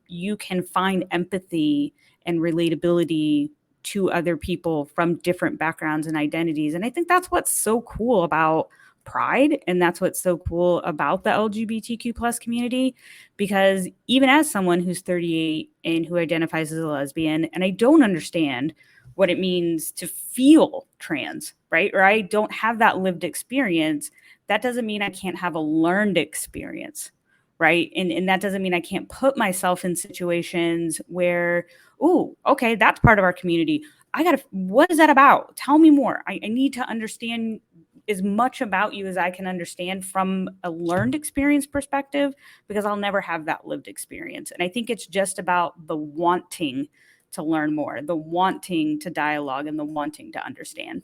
you can find empathy and relatability to other people from different backgrounds and identities. And I think that's what's so cool about Pride, and that's what's so cool about the LGBTQ plus community, because even as someone who's 38 and who identifies as a lesbian, and I don't understand what it means to feel trans, right? Or I don't have that lived experience, that doesn't mean I can't have a learned experience, right? And that doesn't mean I can't put myself in situations where, oh, okay, that's part of our community. What is that about? Tell me more. I need to understand as much about you as I can understand from a learned experience perspective, because I'll never have that lived experience. And I think it's just about the wanting to learn more, the wanting to dialogue, and the wanting to understand.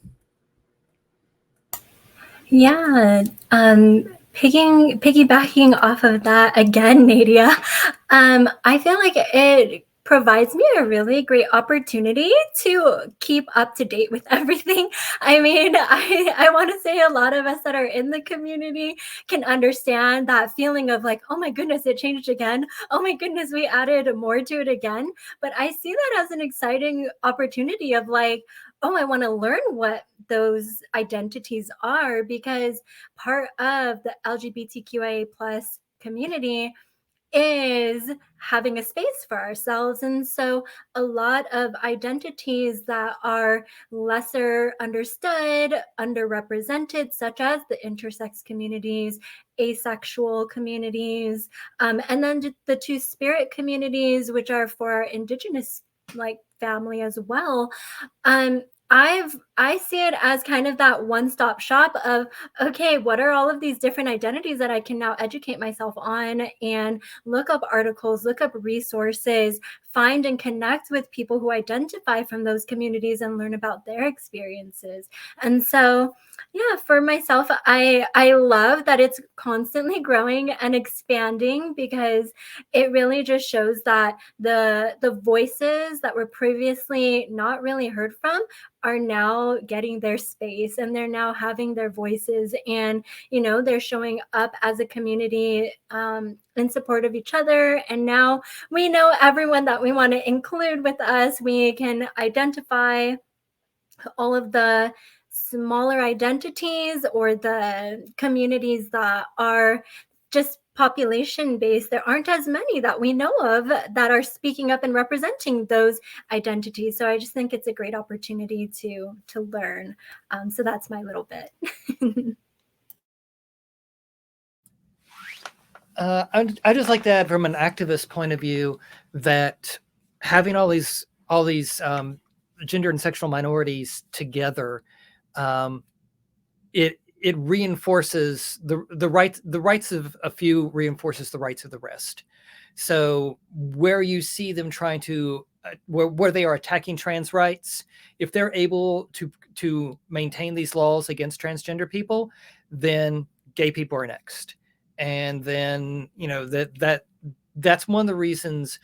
Yeah. Piggybacking off of that again, Nadia, I feel like it provides me a really great opportunity to keep up to date with everything. I mean, I want to say a lot of us that are in the community can understand that feeling of like, oh my goodness, it changed again. Oh my goodness, we added more to it again. But I see that as an exciting opportunity of like, oh, I want to learn what those identities are, because part of the LGBTQIA plus community is having a space for ourselves. And so a lot of identities that are lesser understood, underrepresented, such as the intersex communities, asexual communities, and then the two-spirit communities, which are for our Indigenous family as well. I see it as kind of that one-stop shop of, okay, what are all of these different identities that I can now educate myself on and look up articles, look up resources, find and connect with people who identify from those communities and learn about their experiences. And so, yeah, for myself, I love that it's constantly growing and expanding, because it really just shows that the voices that were previously not really heard from are now getting their space, and they're now having their voices, and they're showing up as a community in support of each other. And now we know everyone that we want to include with us. We can identify all of the smaller identities or the communities that are just population based. There aren't as many that we know of that are speaking up and representing those identities. So I just think it's a great opportunity to learn. So that's my little bit. I just like to add from an activist point of view that having all these gender and sexual minorities together, it reinforces the rights of a few reinforces the rights of the rest. So where you see them trying to where they are attacking trans rights, if they're able to maintain these laws against transgender people, then gay people are next. And then that's one of the reasons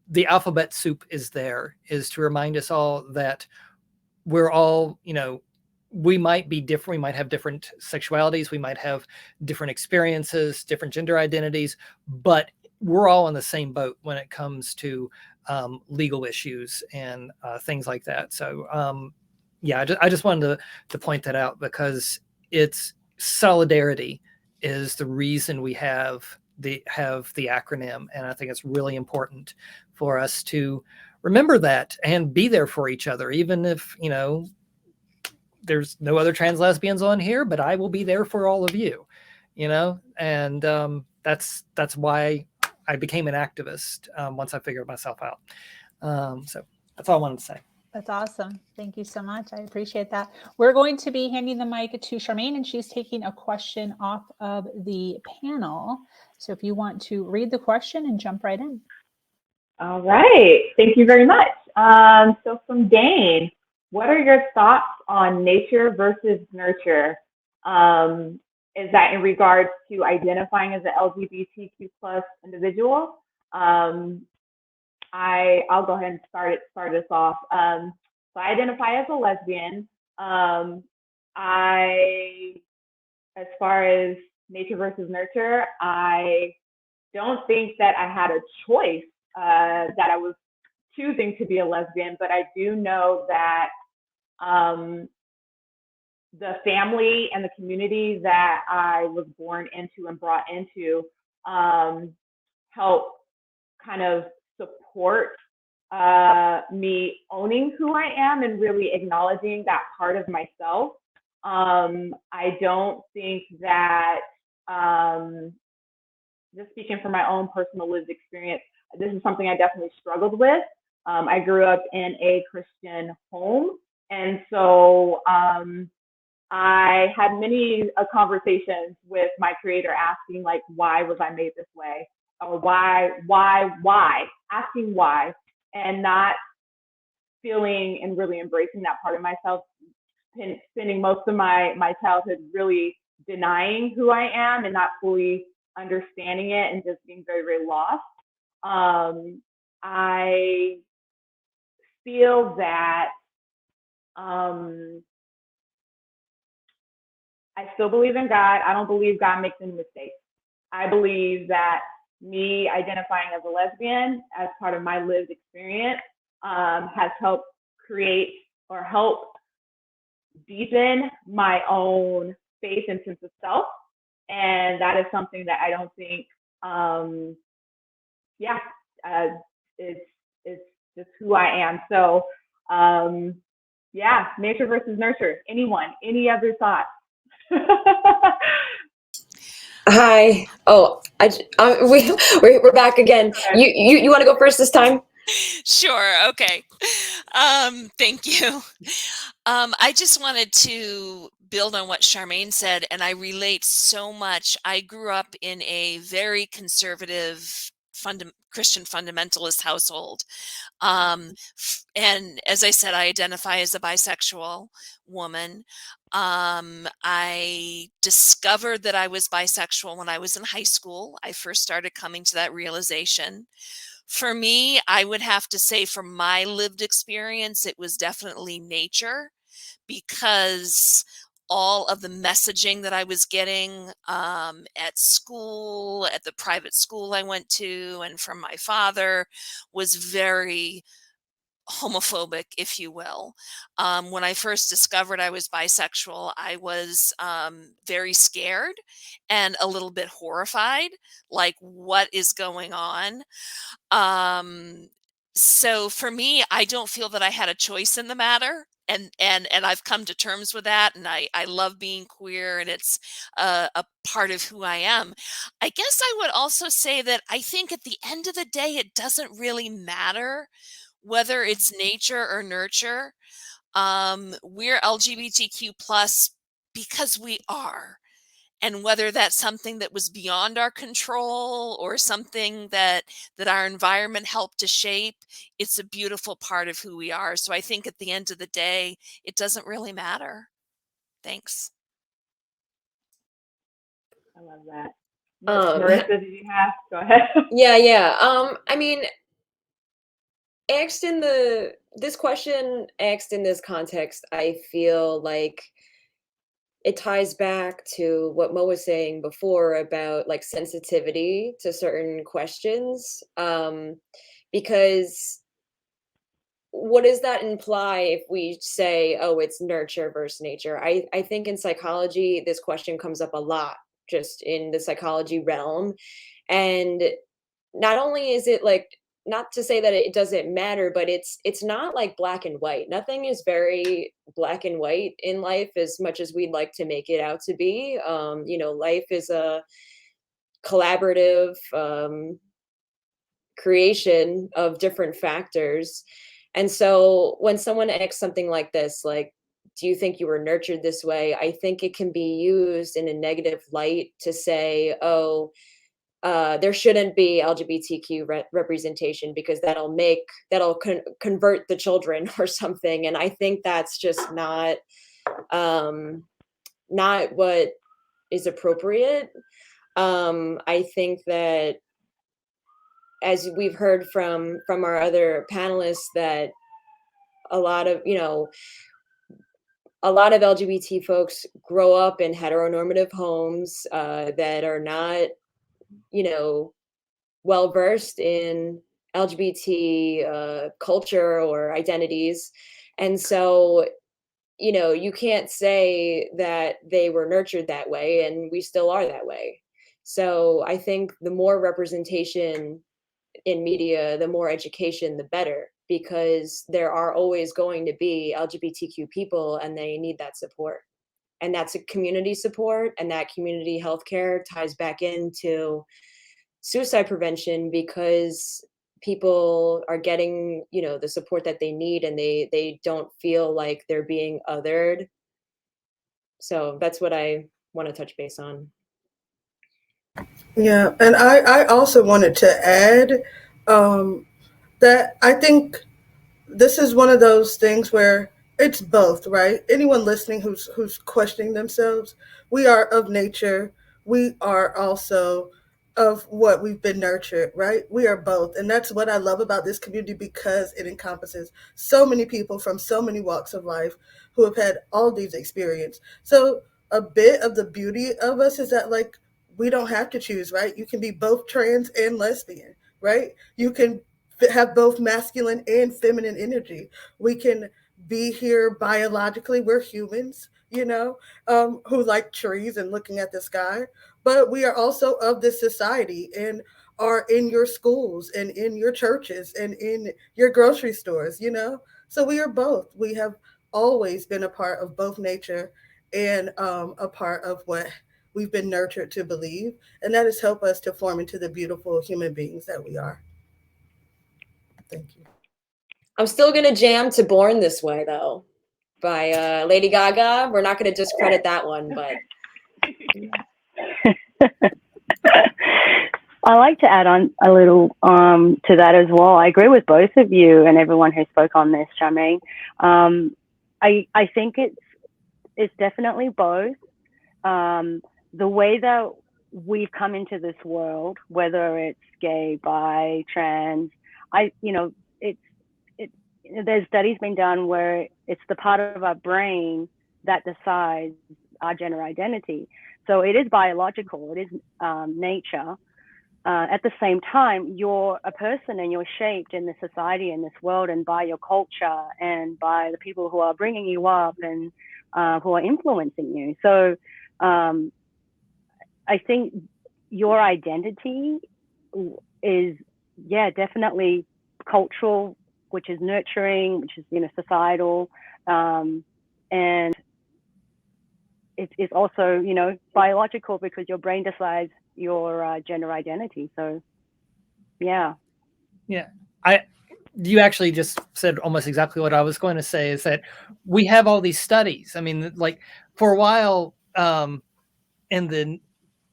the alphabet soup is there, is to remind us all that we're all, we might be different. We might have different sexualities. We might have different experiences, different gender identities, but we're all in the same boat when it comes to legal issues and things like that. So I just wanted to point that out, because it's solidarity is the reason we have the acronym. And I think it's really important for us to remember that and be there for each other, even if, there's no other trans lesbians on here, but I will be there for all of you, and that's why I became an activist once I figured myself out. So that's all I wanted to say. That's awesome. Thank you so much. I appreciate that. We're going to be handing the mic to Charmaine, and she's taking a question off of the panel. So if you want to read the question and jump right in. All right. Thank you very much. So from Dane, what are your thoughts on nature versus nurture? is that in regards to identifying as an LGBTQ plus individual, I'll go ahead and start us off. So I identify as a lesbian. As far as nature versus nurture, I don't think that I had a choice that I was choosing to be a lesbian, but I do know that the family and the community that I was born into and brought into helped kind of support me owning who I am and really acknowledging that part of myself. I don't think that, just speaking from my own personal lived experience, this is something I definitely struggled with. I grew up in a Christian home, and so I had many conversations with my creator asking, like, why was I made this way? Or why, asking why, and not feeling and really embracing that part of myself, spending most of my childhood really denying who I am and not fully understanding it and just being very, very lost. I feel that I still believe in God. I don't believe God makes any mistakes. I believe that me identifying as a lesbian as part of my lived experience has helped create or help deepen my own faith and sense of self. And that is something that I don't think, it's just who I am. So, nature versus nurture. Anyone, any other thoughts? Hi. Oh, we're back again. You want to go first this time? Sure. Okay. Thank you. I just wanted to build on what Charmaine said, and I relate so much. I grew up in a very conservative Christian fundamentalist household. And as I said, I identify as a bisexual woman. I discovered that I was bisexual when I was in high school. I first started coming to that realization. For me, I would have to say from my lived experience, it was definitely nature, because all of the messaging that I was getting at school, at the private school I went to, and from my father was very homophobic, if you will. When I first discovered I was bisexual, I was very scared and a little bit horrified, like, what is going on? So for me, I don't feel that I had a choice in the matter. And I've come to terms with that, and I love being queer, and it's a part of who I am. I guess I would also say that I think at the end of the day, it doesn't really matter whether it's nature or nurture. We're LGBTQ plus because we are. And whether that's something that was beyond our control or something that our environment helped to shape, it's a beautiful part of who we are. So I think at the end of the day, it doesn't really matter. Thanks. I love that. Marissa, did you have? Go ahead. Yeah. I mean, this question asked in this context, I feel like it ties back to what Mo was saying before about like sensitivity to certain questions. Because what does that imply if we say, oh, it's nurture versus nature? I think in psychology, this question comes up a lot, just in the psychology realm. And not only is it like, not to say that it doesn't matter, but it's not like black and white. Nothing is very black and white in life as much as we'd like to make it out to be. Life is a collaborative creation of different factors. And so when someone asks something like this, like, do you think you were nurtured this way? I think it can be used in a negative light to say, oh, there shouldn't be LGBTQ representation because that'll convert the children or something. And I think that's just not what is appropriate. I think that, as we've heard from our other panelists, that a lot of LGBT folks grow up in heteronormative homes that are not, well versed in LGBT culture or identities, and so you can't say that they were nurtured that way, and we still are that way. So I think the more representation in media, the more education, the better, because there are always going to be LGBTQ people and they need that support. And that's a community support, and that community healthcare ties back into suicide prevention, because people are getting, the support that they need, and they don't feel like they're being othered. So that's what I want to touch base on. Yeah, and I also wanted to add that I think this is one of those things where it's both, right? Anyone listening who's questioning themselves, we are of nature. We are also of what we've been nurtured, right? We are both. And that's what I love about this community, because it encompasses so many people from so many walks of life who have had all these experiences. So a bit of the beauty of us is that, like, we don't have to choose, right? You can be both trans and lesbian, right? You can have both masculine and feminine energy. We can be here biologically. We're humans, who like trees and looking at the sky. But we are also of this society and are in your schools and in your churches and in your grocery stores. So we are both. We have always been a part of both nature and a part of what we've been nurtured to believe. And that has helped us to form into the beautiful human beings that we are. Thank you. I'm still gonna jam to "Born This Way" though, by Lady Gaga. We're not gonna discredit that one, but I like to add on a little to that as well. I agree with both of you and everyone who spoke on this, Charmaine. I think it's definitely both. The way that we've come into this world, whether it's gay, bi, trans, there's studies been done where it's the part of our brain that decides our gender identity. So it is biological, it is nature. At the same time, you're a person and you're shaped in this society, in this world, and by your culture and by the people who are bringing you up and who are influencing you. So I think your identity is, definitely cultural, which is nurturing, which is, societal. And it's also, biological, because your brain decides your gender identity. So, yeah. Yeah. You actually just said almost exactly what I was going to say, is that we have all these studies. I mean, like, for a while, in the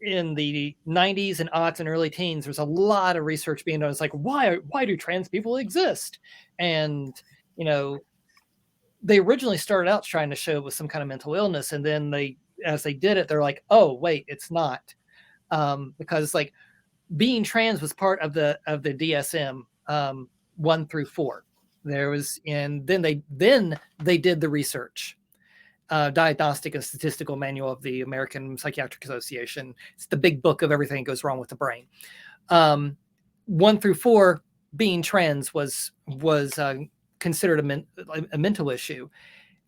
90s and aughts and early teens, there's a lot of research being done. It's like, why do trans people exist? And, they originally started out trying to show it was some kind of mental illness. And then as they did it, they're like, oh, wait, it's not. Because, like, being trans was part of the DSM 1 through 4. And then they did the research. Diagnostic and Statistical Manual of the American Psychiatric Association. It's the big book of everything that goes wrong with the brain. 1 through 4, being trans was considered a mental issue.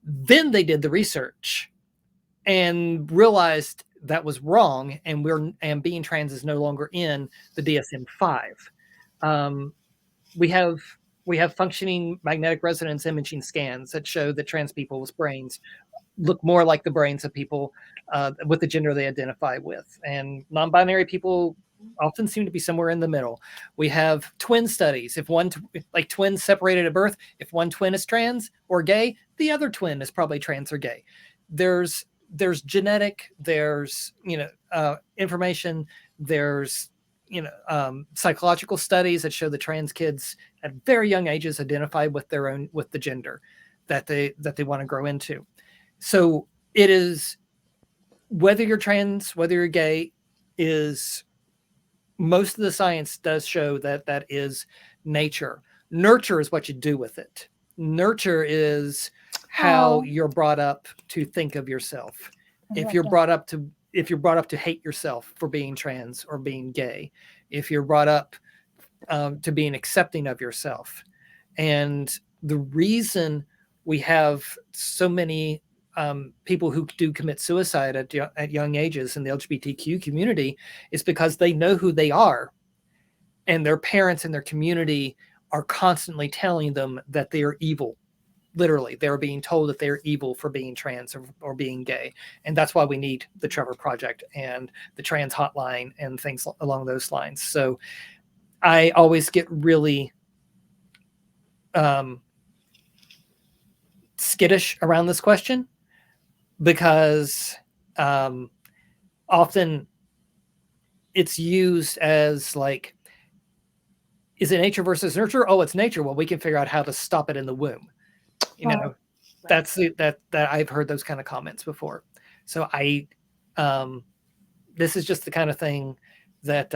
Then they did the research and realized that was wrong, and being trans is no longer in the DSM-5. We have functioning magnetic resonance imaging scans that show that trans people's brains look more like the brains of people with the gender they identify with, and non-binary people often seem to be somewhere in the middle. We have twin studies. If twins separated at birth, if one twin is trans or gay, the other twin is probably trans or gay. There's genetic, there's information, there's psychological studies that show that trans kids at very young ages identify with the gender that they want to grow into. So it is whether you're trans, whether you're gay, is most of the science does show that that is nature. Nurture is what you do with it. Nurture is how you're brought up to think of yourself. If you're brought up to hate yourself for being trans or being gay, if you're brought up to being accepting of yourself. And the reason we have so many people who do commit suicide at young ages in the LGBTQ community is because they know who they are, and their parents and their community are constantly telling them that they are evil. Literally, they're being told that they're evil for being trans or being gay. And that's why we need the Trevor Project and the trans hotline and things along those lines. So I always get really skittish around this question, because often it's used as like, is it nature versus nurture? Oh, it's nature. Well, we can figure out how to stop it in the womb. You know, that's that I've heard those kind of comments before. So this is just the kind of thing that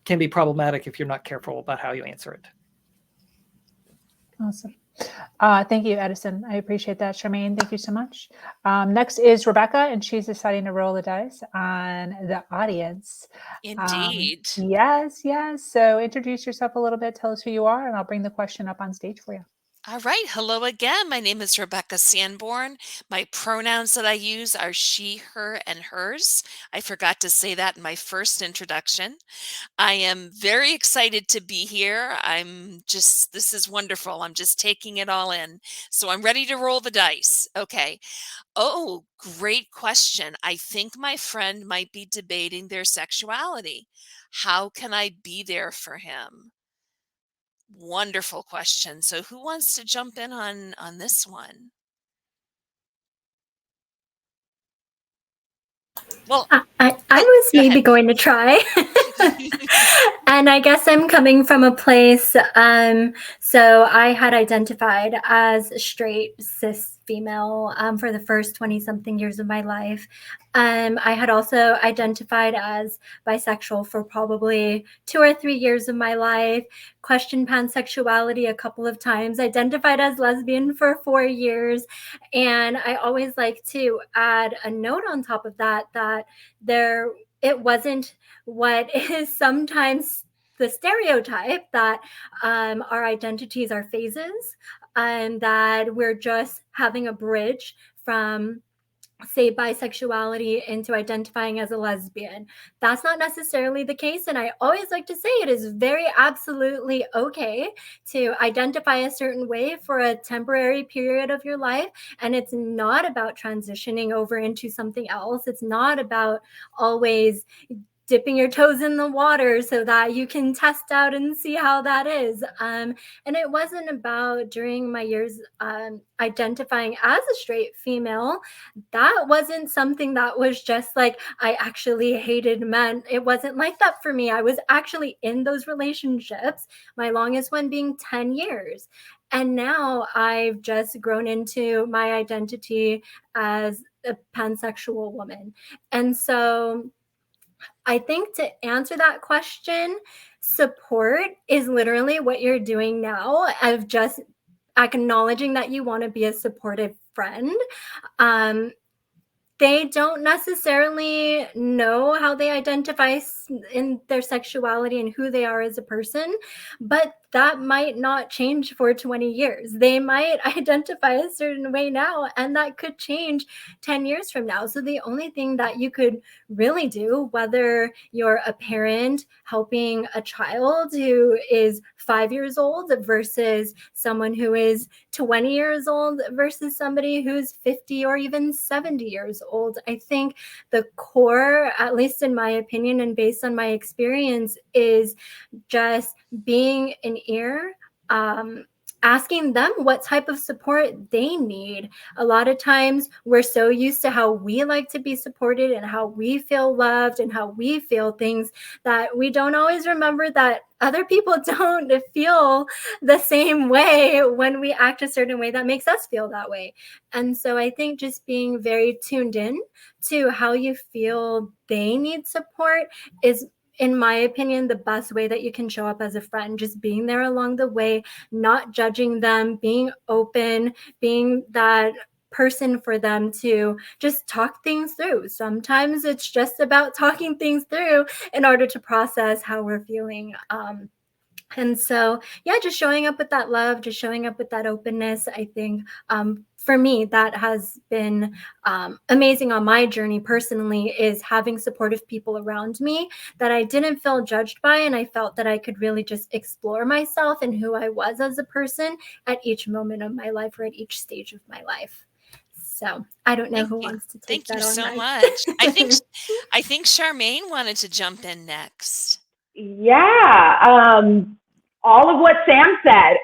can be problematic if you're not careful about how you answer it. Awesome. Thank you, Addison. I appreciate that. Charmaine, thank you so much. Next is Rebecca, and she's deciding to roll the dice on the audience. Indeed. Yes. So introduce yourself a little bit. Tell us who you are, and I'll bring the question up on stage for you. All right. Hello again. My name is Rebecca Sanborn. My pronouns that I use are she, her, and hers. I forgot to say that in my first introduction. I am very excited to be here. This is wonderful. I'm just taking it all in. So I'm ready to roll the dice. Okay. Oh, great question. I think my friend might be debating their sexuality. How can I be there for him? Wonderful question. So who wants to jump in on this one? Well, I was maybe going to try. And I guess I'm coming from a place, so I had identified as straight, cis female for the first 20-something years of my life. I had also identified as bisexual for probably 2 or 3 years of my life, questioned pansexuality a couple of times, identified as lesbian for 4 years. And I always like to add a note on top of that it wasn't what is sometimes the stereotype that our identities are phases, and that we're just having a bridge from, say, bisexuality into identifying as a lesbian. That's not necessarily the case. And I always like to say it is very absolutely okay to identify a certain way for a temporary period of your life. And it's not about transitioning over into something else. It's not about always dipping your toes in the water so that you can test out and see how that is. And it wasn't about, during my years identifying as a straight female, that wasn't something that was just like, I actually hated men. It wasn't like that for me. I was actually in those relationships, my longest one being 10 years. And now I've just grown into my identity as a pansexual woman. And so I think to answer that question, support is literally what you're doing now, of just acknowledging that you want to be a supportive friend. They don't necessarily know how they identify in their sexuality and who they are as a person, but that might not change for 20 years. They might identify a certain way now, and that could change 10 years from now. So the only thing that you could really do, whether you're a parent helping a child who is 5 years old versus someone who is 20 years old versus somebody who's 50 or even 70 years old, I think the core, at least in my opinion and based on my experience, is just being an ear, asking them what type of support they need. A lot of times we're so used to how we like to be supported and how we feel loved and how we feel things that we don't always remember that other people don't feel the same way when we act a certain way that makes us feel that way. And so I think just being very tuned in to how you feel they need support is, in my opinion, the best way that you can show up as a friend. Just being there along the way, not judging them, being open, being that person for them to just talk things through. Sometimes it's just about talking things through in order to process how we're feeling. And so, yeah, just showing up with that love, just showing up with that openness, I think for me, that has been amazing on my journey personally, is having supportive people around me that I didn't feel judged by. And I felt that I could really just explore myself and who I was as a person at each moment of my life or at each stage of my life. So I don't know who wants to take that on. Thank you so much. I think Charmaine wanted to jump in next. Yeah, all of what Sam said.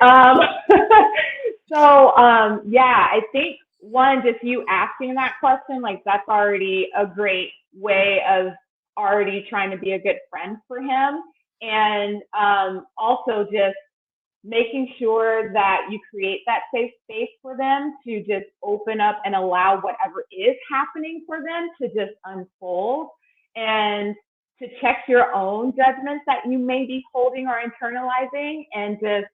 Yeah, I think one, just you asking that question, like that's already a great way of already trying to be a good friend for him. And also just making sure that you create that safe space for them to just open up and allow whatever is happening for them to just unfold, and to check your own judgments that you may be holding or internalizing, and just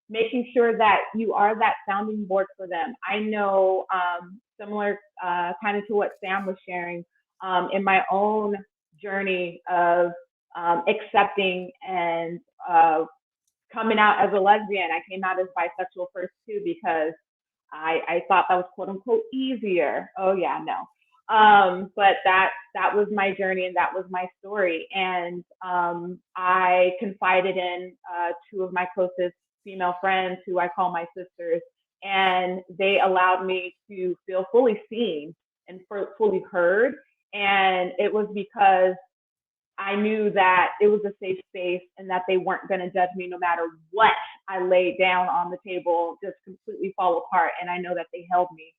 making sure that you are that sounding board for them. I know similar kind of to what Sam was sharing in my own journey of accepting and coming out as a lesbian. I came out as bisexual first too, because I thought that was quote unquote easier. Oh yeah, no. But that was my journey and that was my story. And I confided in two of my closest female friends, who I call my sisters, and they allowed me to feel fully seen and fully heard. And it was because I knew that it was a safe space and that they weren't going to judge me no matter what I laid down on the table, just completely fall apart. And I know that they held me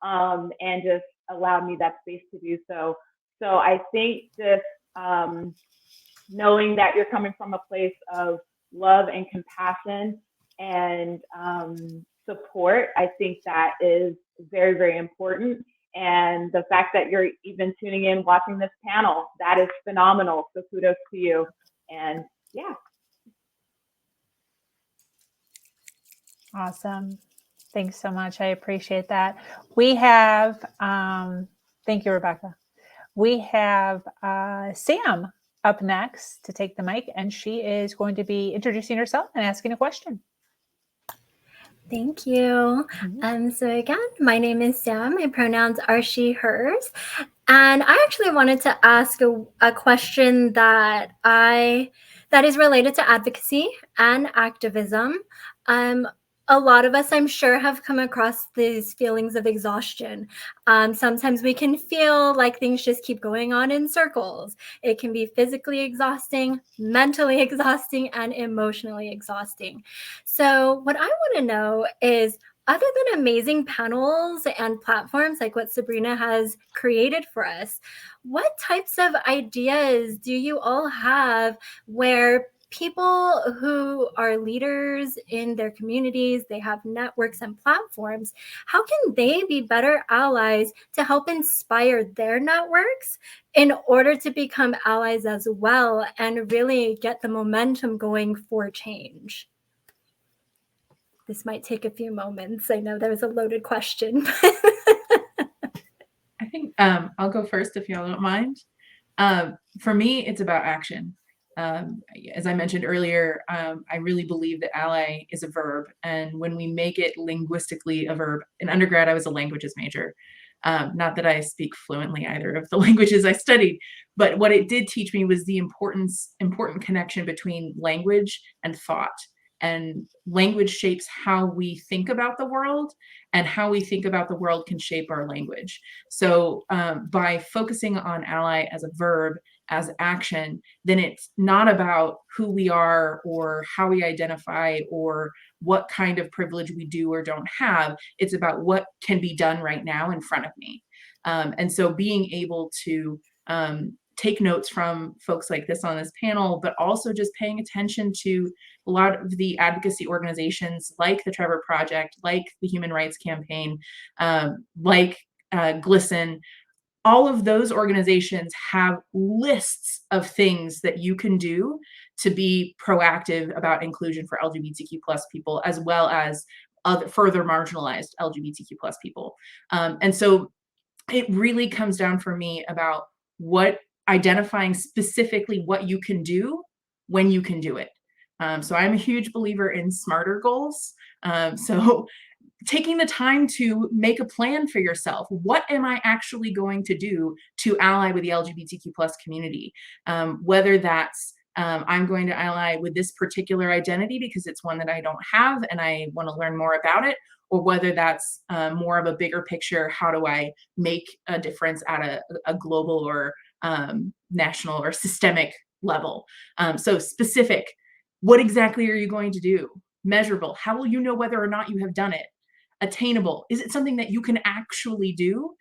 and just allowed me that space to do so. So I think just knowing that you're coming from a place of love and compassion and support, I think that is very, very important. And the fact that you're even tuning in, watching this panel, that is phenomenal. So kudos to you. And yeah. Awesome. Thanks so much. I appreciate that. We have, thank you, Rebecca. We have Sam up next to take the mic, and she is going to be introducing herself and asking a question. Thank you. So again, my name is Sam. My pronouns are she, hers. And I actually wanted to ask a question that is related to advocacy and activism. A lot of us, I'm sure, have come across these feelings of exhaustion. Sometimes we can feel like things just keep going on in circles. It can be physically exhausting, mentally exhausting, and emotionally exhausting. So what I want to know is, other than amazing panels and platforms like what Sabrina has created for us, what types of ideas do you all have where people who are leaders in their communities, they have networks and platforms, how can they be better allies to help inspire their networks in order to become allies as well and really get the momentum going for change? This might take a few moments. I know that was a loaded question. I think I'll go first if y'all don't mind. For me, it's about action. As I mentioned earlier, I really believe that ally is a verb. And when we make it linguistically a verb, in undergrad, I was a languages major. Not that I speak fluently either of the languages I studied, but what it did teach me was the important connection between language and thought. And language shapes how we think about the world, and how we think about the world can shape our language. So by focusing on ally as a verb as action, then it's not about who we are or how we identify or what kind of privilege we do or don't have. It's about what can be done right now in front of me. And so being able to take notes from folks like this on this panel, but also just paying attention to a lot of the advocacy organizations like the Trevor Project, like the Human Rights Campaign, like GLSEN. All of those organizations have lists of things that you can do to be proactive about inclusion for LGBTQ plus people, as well as other further marginalized LGBTQ plus people. And so it really comes down for me about identifying specifically what you can do when you can do it. So I'm a huge believer in smarter goals. So taking the time to make a plan for yourself. What am I actually going to do to ally with the LGBTQ plus community? Whether that's I'm going to ally with this particular identity because it's one that I don't have and I want to learn more about it, or whether that's more of a bigger picture, how do I make a difference at a global or national or systemic level? So specific, what exactly are you going to do? Measurable, how will you know whether or not you have done it? Attainable, is it something that you can actually do?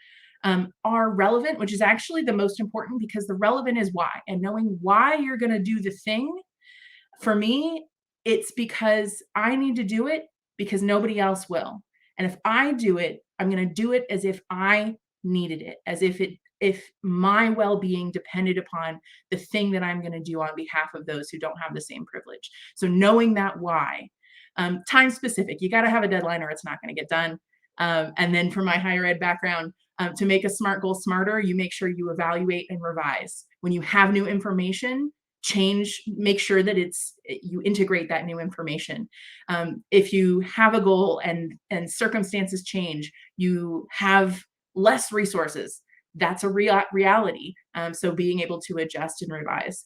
Are relevant, which is actually the most important, because the relevant is why, and knowing why you're going to do the thing. For me, it's because I need to do it because nobody else will. And if I do it, I'm going to do it as if I needed it, as if my well-being depended upon the thing that I'm going to do on behalf of those who don't have the same privilege. So knowing that why. Time specific, you got to have a deadline or it's not going to get done. And then for my higher ed background, to make a SMART goal smarter, you make sure you evaluate and revise. When you have new information, make sure that you integrate that new information. If you have a goal and circumstances change, you have less resources, that's a reality. So being able to adjust and revise.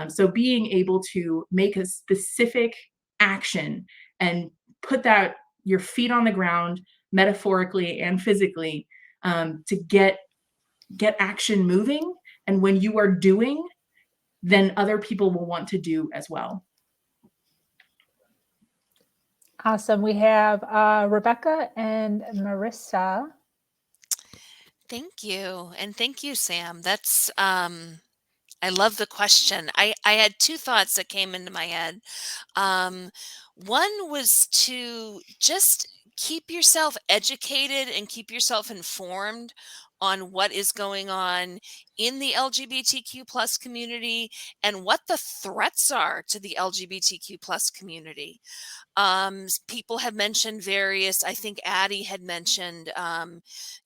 So being able to make a specific action and put your feet on the ground, metaphorically and physically, to get action moving. And when you are doing, then other people will want to do as well. Awesome. We have Rebecca and Marissa. Thank you. And thank you, Sam. That's, I love the question. I had two thoughts that came into my head. One was to just keep yourself educated and keep yourself informed on what is going on in the LGBTQ plus community and what the threats are to the LGBTQ plus community. People have mentioned various, I think Addie had mentioned,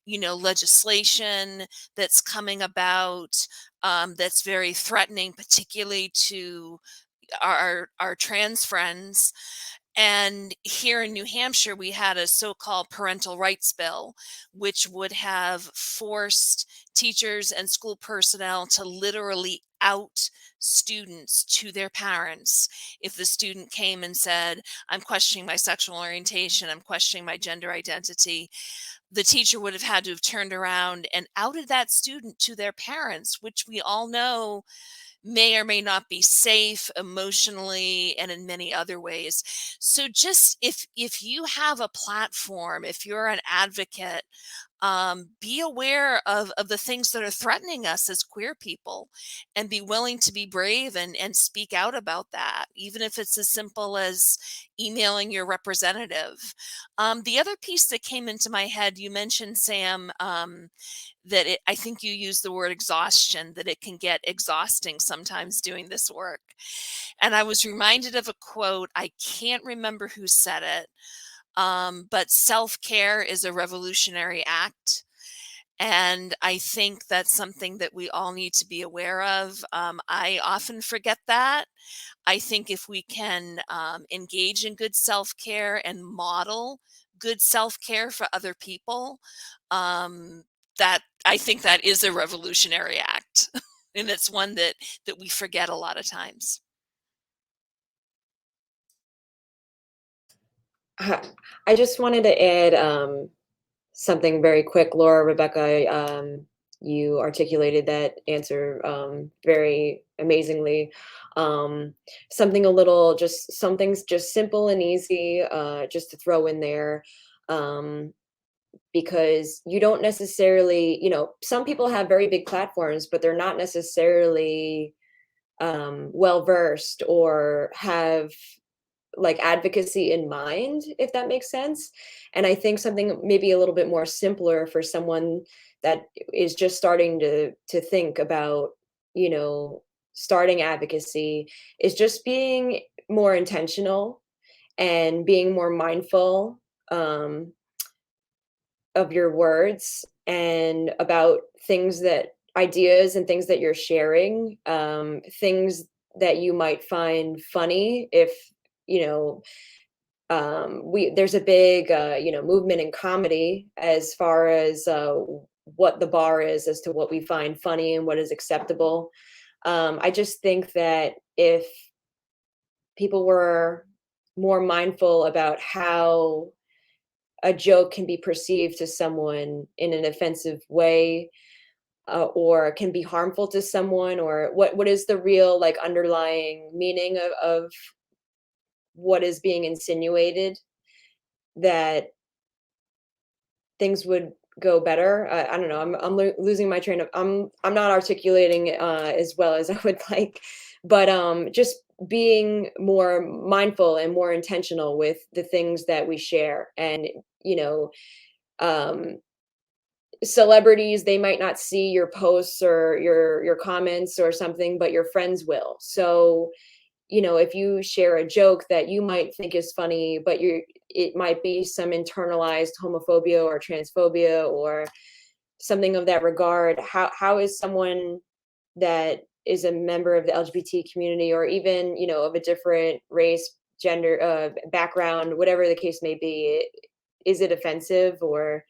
legislation that's coming about, that's very threatening, particularly to our trans friends. And here in New Hampshire, we had a so-called parental rights bill, which would have forced teachers and school personnel to literally out students to their parents. If the student came and said, I'm questioning my sexual orientation, I'm questioning my gender identity, the teacher would have had to have turned around and outed that student to their parents, which we all know may or may not be safe emotionally and in many other ways. So just if you have a platform, if you're an advocate, be aware of the things that are threatening us as queer people and be willing to be brave and speak out about that, even if it's as simple as emailing your representative. The other piece that came into my head, you mentioned, Sam, that I think you used the word exhaustion, that it can get exhausting sometimes doing this work. And I was reminded of a quote, I can't remember who said it, but self-care is a revolutionary act. And I think that's something that we all need to be aware of. I often forget that. I think if we can engage in good self-care and model good self-care for other people, that I think that is a revolutionary act. And it's one that we forget a lot of times. I just wanted to add something very quick. Laura, Rebecca, you articulated that answer very amazingly. Something a little, just something's just simple and easy, just to throw in there. Because you don't necessarily, some people have very big platforms, but they're not necessarily well versed or have like advocacy in mind, if that makes sense. And I think something maybe a little bit more simpler for someone that is just starting to think about, starting advocacy is just being more intentional and being more mindful of your words and about ideas and things that you're sharing, things that you might find funny if, there's a big, movement in comedy as far as what the bar is as to what we find funny and what is acceptable. I just think that if people were more mindful about how a joke can be perceived to someone in an offensive way, or can be harmful to someone, or what is the real like underlying meaning of what is being insinuated, that things would go better. I don't know. I'm losing my train of. I'm not articulating as well as I would like, but just being more mindful and more intentional with the things that we share, and celebrities, they might not see your posts or your comments or something, but your friends will. So if you share a joke that you might think is funny, but it might be some internalized homophobia or transphobia or something of that regard, how is someone that is a member of the LGBT community, or even of a different race, gender, background, whatever the case may be, is it offensive? Or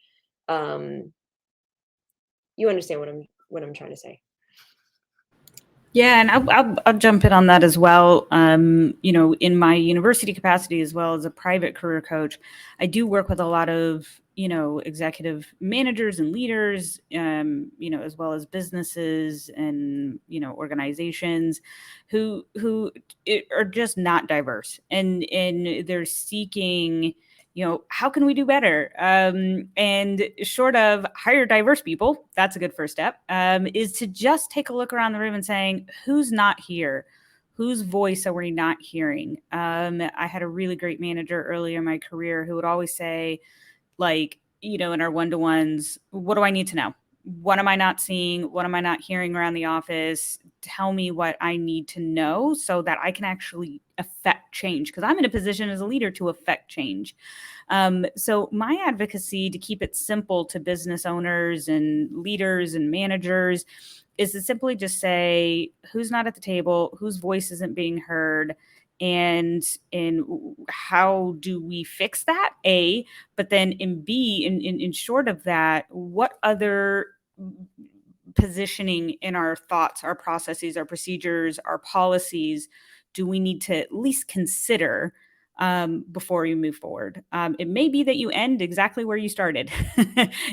you understand what I'm trying to say? Yeah, and I'll jump in on that as well. In my university capacity as well as a private career coach, I do work with a lot of executive managers and leaders, as well as businesses and organizations who are just not diverse, and they're seeking, how can we do better? And short of hire diverse people, that's a good first step, is to just take a look around the room and saying, who's not here? Whose voice are we not hearing? I had a really great manager earlier in my career who would always say, like, in our one-to-ones, what do I need to know? What am I not seeing? What am I not hearing around the office? Tell me what I need to know so that I can actually affect change, because I'm in a position as a leader to affect change. So my advocacy, to keep it simple to business owners and leaders and managers, is to simply just say, who's not at the table, whose voice isn't being heard, and how do we fix that, A, but then in B, in short of that, what other positioning in our thoughts, our processes, our procedures, our policies do we need to at least consider before we move forward? It may be that you end exactly where you started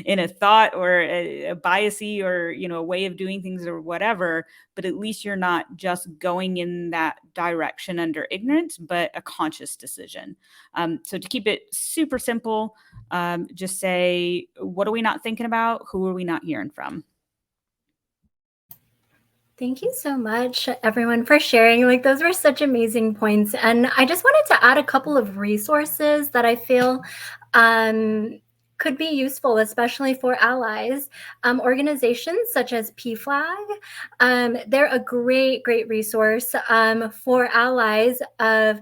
in a thought or a biasy or, a way of doing things or whatever, but at least you're not just going in that direction under ignorance, but a conscious decision. So to keep it super simple, just say, what are we not thinking about? Who are we not hearing from? Thank you so much, everyone, for sharing. Like, those were such amazing points. And I just wanted to add a couple of resources that I feel could be useful, especially for allies. Organizations such as PFLAG, they're a great resource for allies of,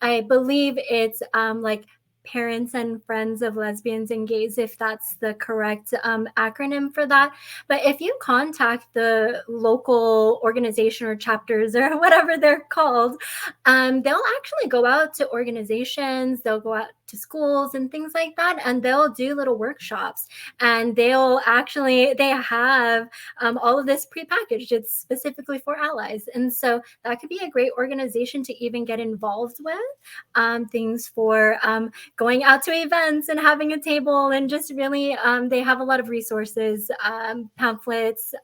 I believe it's like Parents and Friends of Lesbians and Gays, if that's the correct acronym for that. But if you contact the local organization or chapters or whatever they're called, they'll actually go out to organizations, they'll go out to schools and things like that, and they'll do little workshops, and they have all of this prepackaged. It's specifically for allies, and so that could be a great organization to even get involved with. Things for going out to events and having a table, and just really, they have a lot of resources, pamphlets,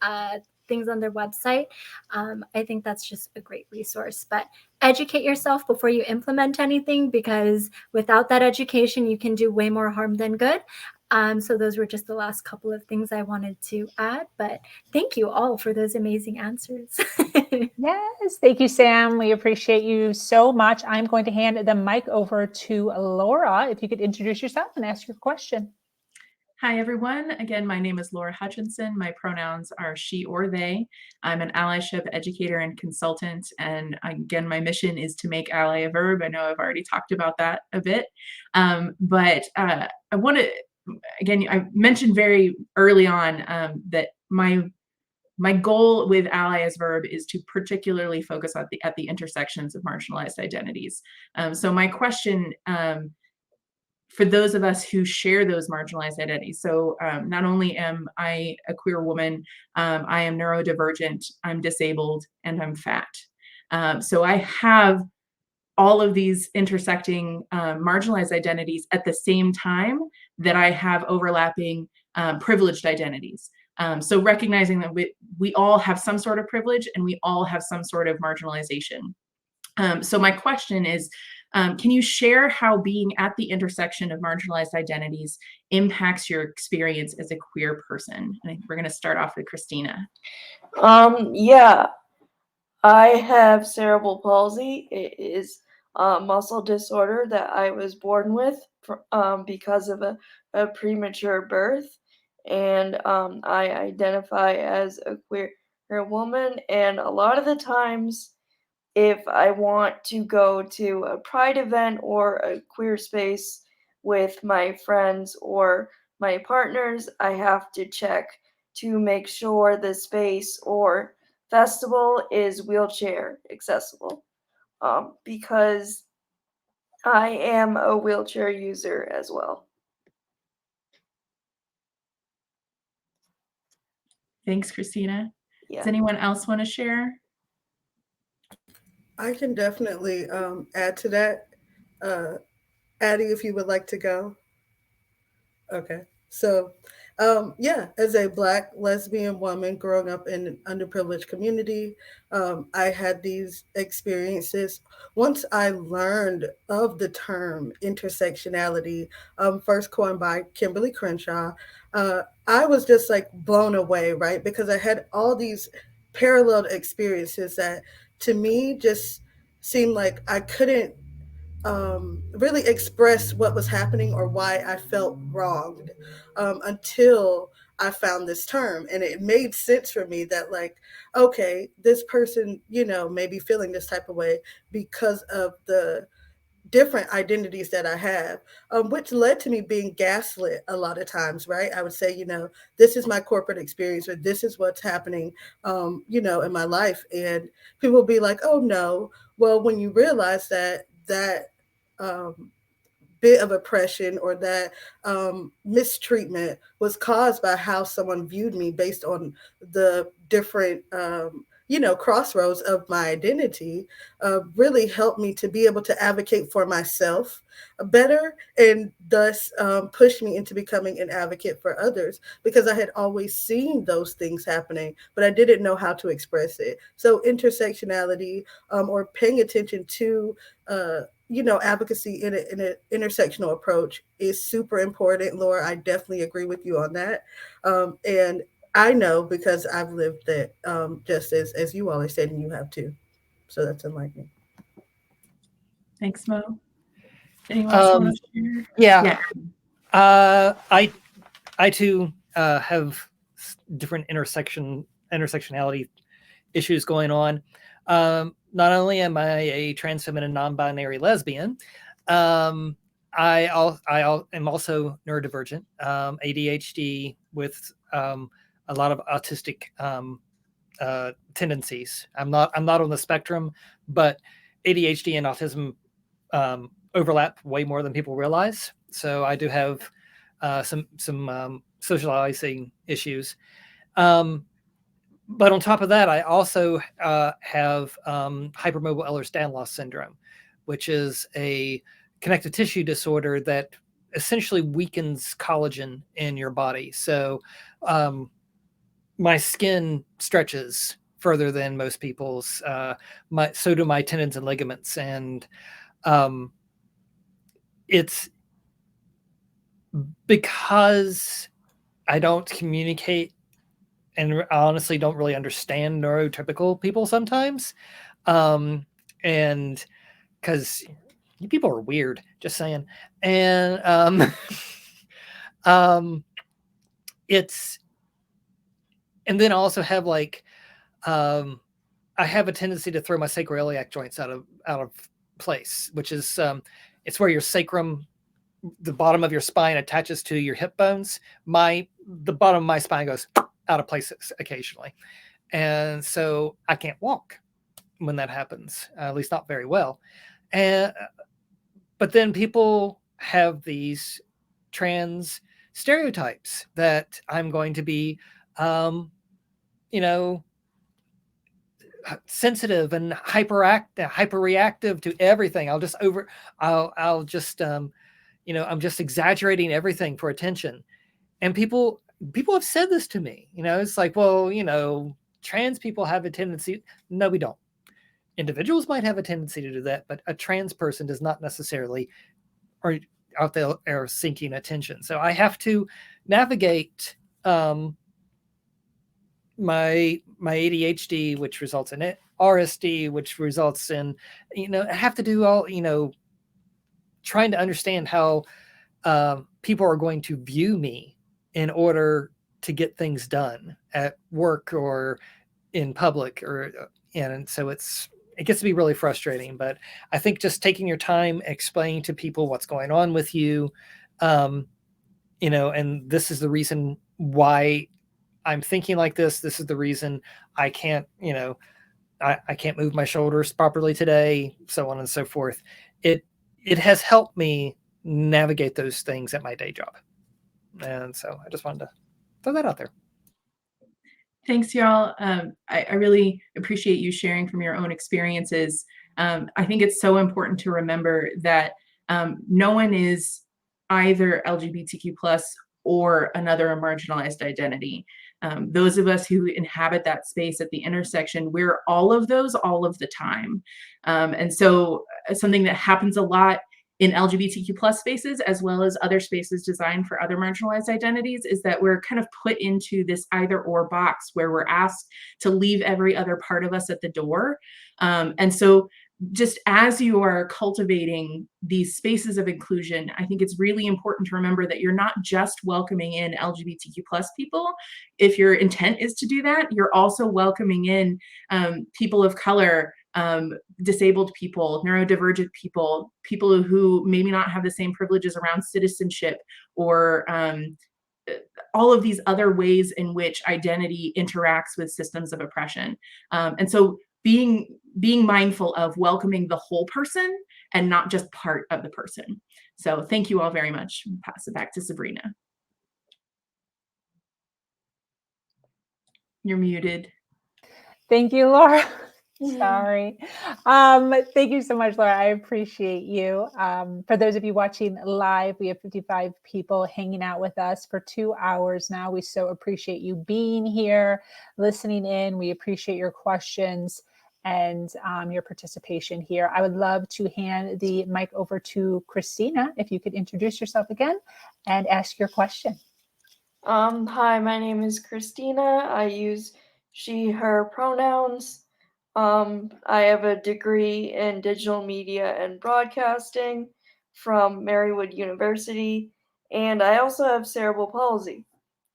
things on their website. I think that's just a great resource. But educate yourself before you implement anything, because without that education, you can do way more harm than good. So those were just the last couple of things I wanted to add. But thank you all for those amazing answers. Yes, thank you, Sam. We appreciate you so much. I'm going to hand the mic over to Laura. If you could introduce yourself and ask your question. Hi, everyone. Again, my name is Laura Hutchinson. My pronouns are she or they. I'm an allyship educator and consultant. And again, my mission is to make ally a verb. I know I've already talked about that a bit. But I want to, again, I mentioned very early on that my goal with ally as verb is to particularly focus at the intersections of marginalized identities. So my question, for those of us who share those marginalized identities. So not only am I a queer woman, I am neurodivergent, I'm disabled, and I'm fat. So I have all of these intersecting marginalized identities at the same time that I have overlapping privileged identities. So recognizing that we all have some sort of privilege and we all have some sort of marginalization. So my question is, can you share how being at the intersection of marginalized identities impacts your experience as a queer person? I think we're going to start off with Christina. Yeah, I have cerebral palsy. It is a muscle disorder that I was born with because of a premature birth. And I identify as a queer woman. And a lot of the times, if I want to go to a pride event or a queer space with my friends or my partners, I have to check to make sure the space or festival is wheelchair accessible, because I am a wheelchair user as well. Thanks, Christina. Yeah. Does anyone else want to share? I can definitely add to that. Addie, if you would like to go. Okay. So, yeah, as a Black lesbian woman growing up in an underprivileged community, I had these experiences. Once I learned of the term intersectionality, first coined by Kimberly Crenshaw, I was just like blown away, right? Because I had all these parallel experiences that to me just seemed like I couldn't really express what was happening or why I felt wronged until I found this term. And it made sense for me that, like, okay, this person, may be feeling this type of way because of the different identities that I have, which led to me being gaslit a lot of times, right? I would say, this is my corporate experience or this is what's happening, in my life. And people will be like, oh, no. Well, when you realize that bit of oppression or that mistreatment was caused by how someone viewed me based on the different crossroads of my identity, really helped me to be able to advocate for myself better, and thus push me into becoming an advocate for others, because I had always seen those things happening, but I didn't know how to express it. So intersectionality, or paying attention to advocacy in an intersectional approach is super important. Laura, I definitely agree with you on that. And I know because I've lived it, just as you all are saying, and you have too. So that's enlightening. Thanks, Mo. Anyone else want to share? Yeah. I too have different intersectionality issues going on. Not only am I a trans feminine non-binary lesbian, I am also neurodivergent, ADHD with a lot of autistic tendencies. I'm not on the spectrum, but ADHD and autism overlap way more than people realize. So I do have some socializing issues. But on top of that, I also have hypermobile Ehlers-Danlos syndrome, which is a connective tissue disorder that essentially weakens collagen in your body. So my skin stretches further than most people's. So do my tendons and ligaments, and it's because I don't communicate and honestly don't really understand neurotypical people sometimes. And because you people are weird, just saying. And it's, and then I also have like, I have a tendency to throw my sacroiliac joints out of place, which is, it's where your sacrum, the bottom of your spine attaches to your hip bones. The bottom of my spine goes out of place occasionally. And so I can't walk when that happens, at least not very well. But then people have these trans stereotypes that I'm going to be, sensitive and hyperreactive to everything. I'll just, I'm just exaggerating everything for attention. And people have said this to me, it's like, well, trans people have a tendency. No, we don't. Individuals might have a tendency to do that, but a trans person does not necessarily are out there seeking attention. So I have to navigate my ADHD, which results in it, RSD, which results in, I have to do all, trying to understand how people are going to view me in order to get things done at work or in public, and so it gets to be really frustrating. But I think just taking your time, explaining to people what's going on with you, and this is the reason why I'm thinking like this. This is the reason I can't, I can't move my shoulders properly today, so on and so forth. It has helped me navigate those things at my day job. And so I just wanted to throw that out there. Thanks, y'all. I really appreciate you sharing from your own experiences. I think it's so important to remember that no one is either LGBTQ+ or another marginalized identity. Those of us who inhabit that space at the intersection, we're all of those all of the time. And so something that happens a lot in LGBTQ+ spaces, as well as other spaces designed for other marginalized identities, is that we're kind of put into this either or box where we're asked to leave every other part of us at the door. And so just as you are cultivating these spaces of inclusion, I think it's really important to remember that you're not just welcoming in LGBTQ+ people. If your intent is to do that, you're also welcoming in people of color, disabled people, neurodivergent people, people who maybe not have the same privileges around citizenship, or all of these other ways in which identity interacts with systems of oppression. And so being mindful of welcoming the whole person and not just part of the person. So thank you all very much. Pass it back to Sabrina. You're muted. Thank you, Laura. Sorry. Thank you so much, Laura. I appreciate you. For those of you watching live, we have 55 people hanging out with us for 2 hours now. We so appreciate you being here, listening in. We appreciate your questions and your participation here. I would love to hand the mic over to Christina, if you could introduce yourself again and ask your question. Hi, my name is Christina. I use she, her pronouns. I have a degree in digital media and broadcasting from Marywood University, and I also have cerebral palsy,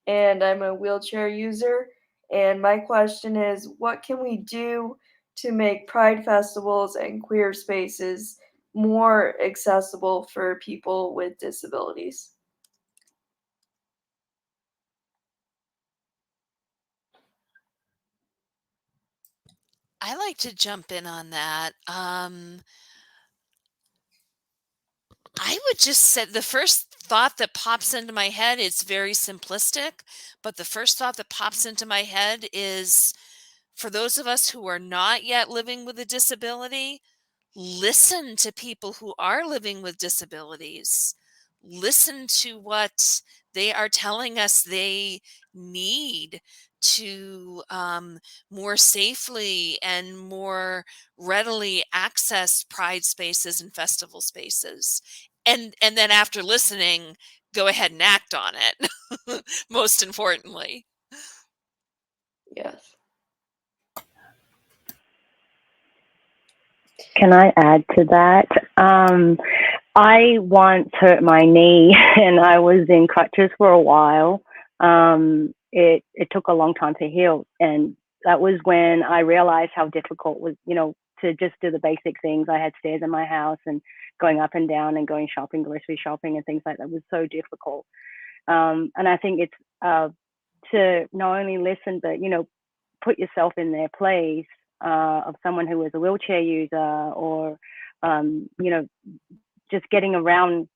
and I'm a wheelchair user. And my question is, what can we do to make Pride festivals and queer spaces more accessible for people with disabilities? I like to jump in on that. I would just say the first thought that pops into my head, it's very simplistic, but the first thought that pops into my head is, for those of us who are not yet living with a disability, listen to people who are living with disabilities, listen to what they are telling us they need to more safely and more readily access pride spaces and festival spaces. And then after listening, go ahead and act on it, most importantly. Yes. Can I add to that? I once hurt my knee and I was in crutches for a while. It took a long time to heal. And that was when I realized how difficult it was, to just do the basic things. I had stairs in my house and going up and down and going shopping, grocery shopping and things like that was so difficult. And I think it's to not only listen, but, put yourself in their place of someone who is a wheelchair user or, just getting around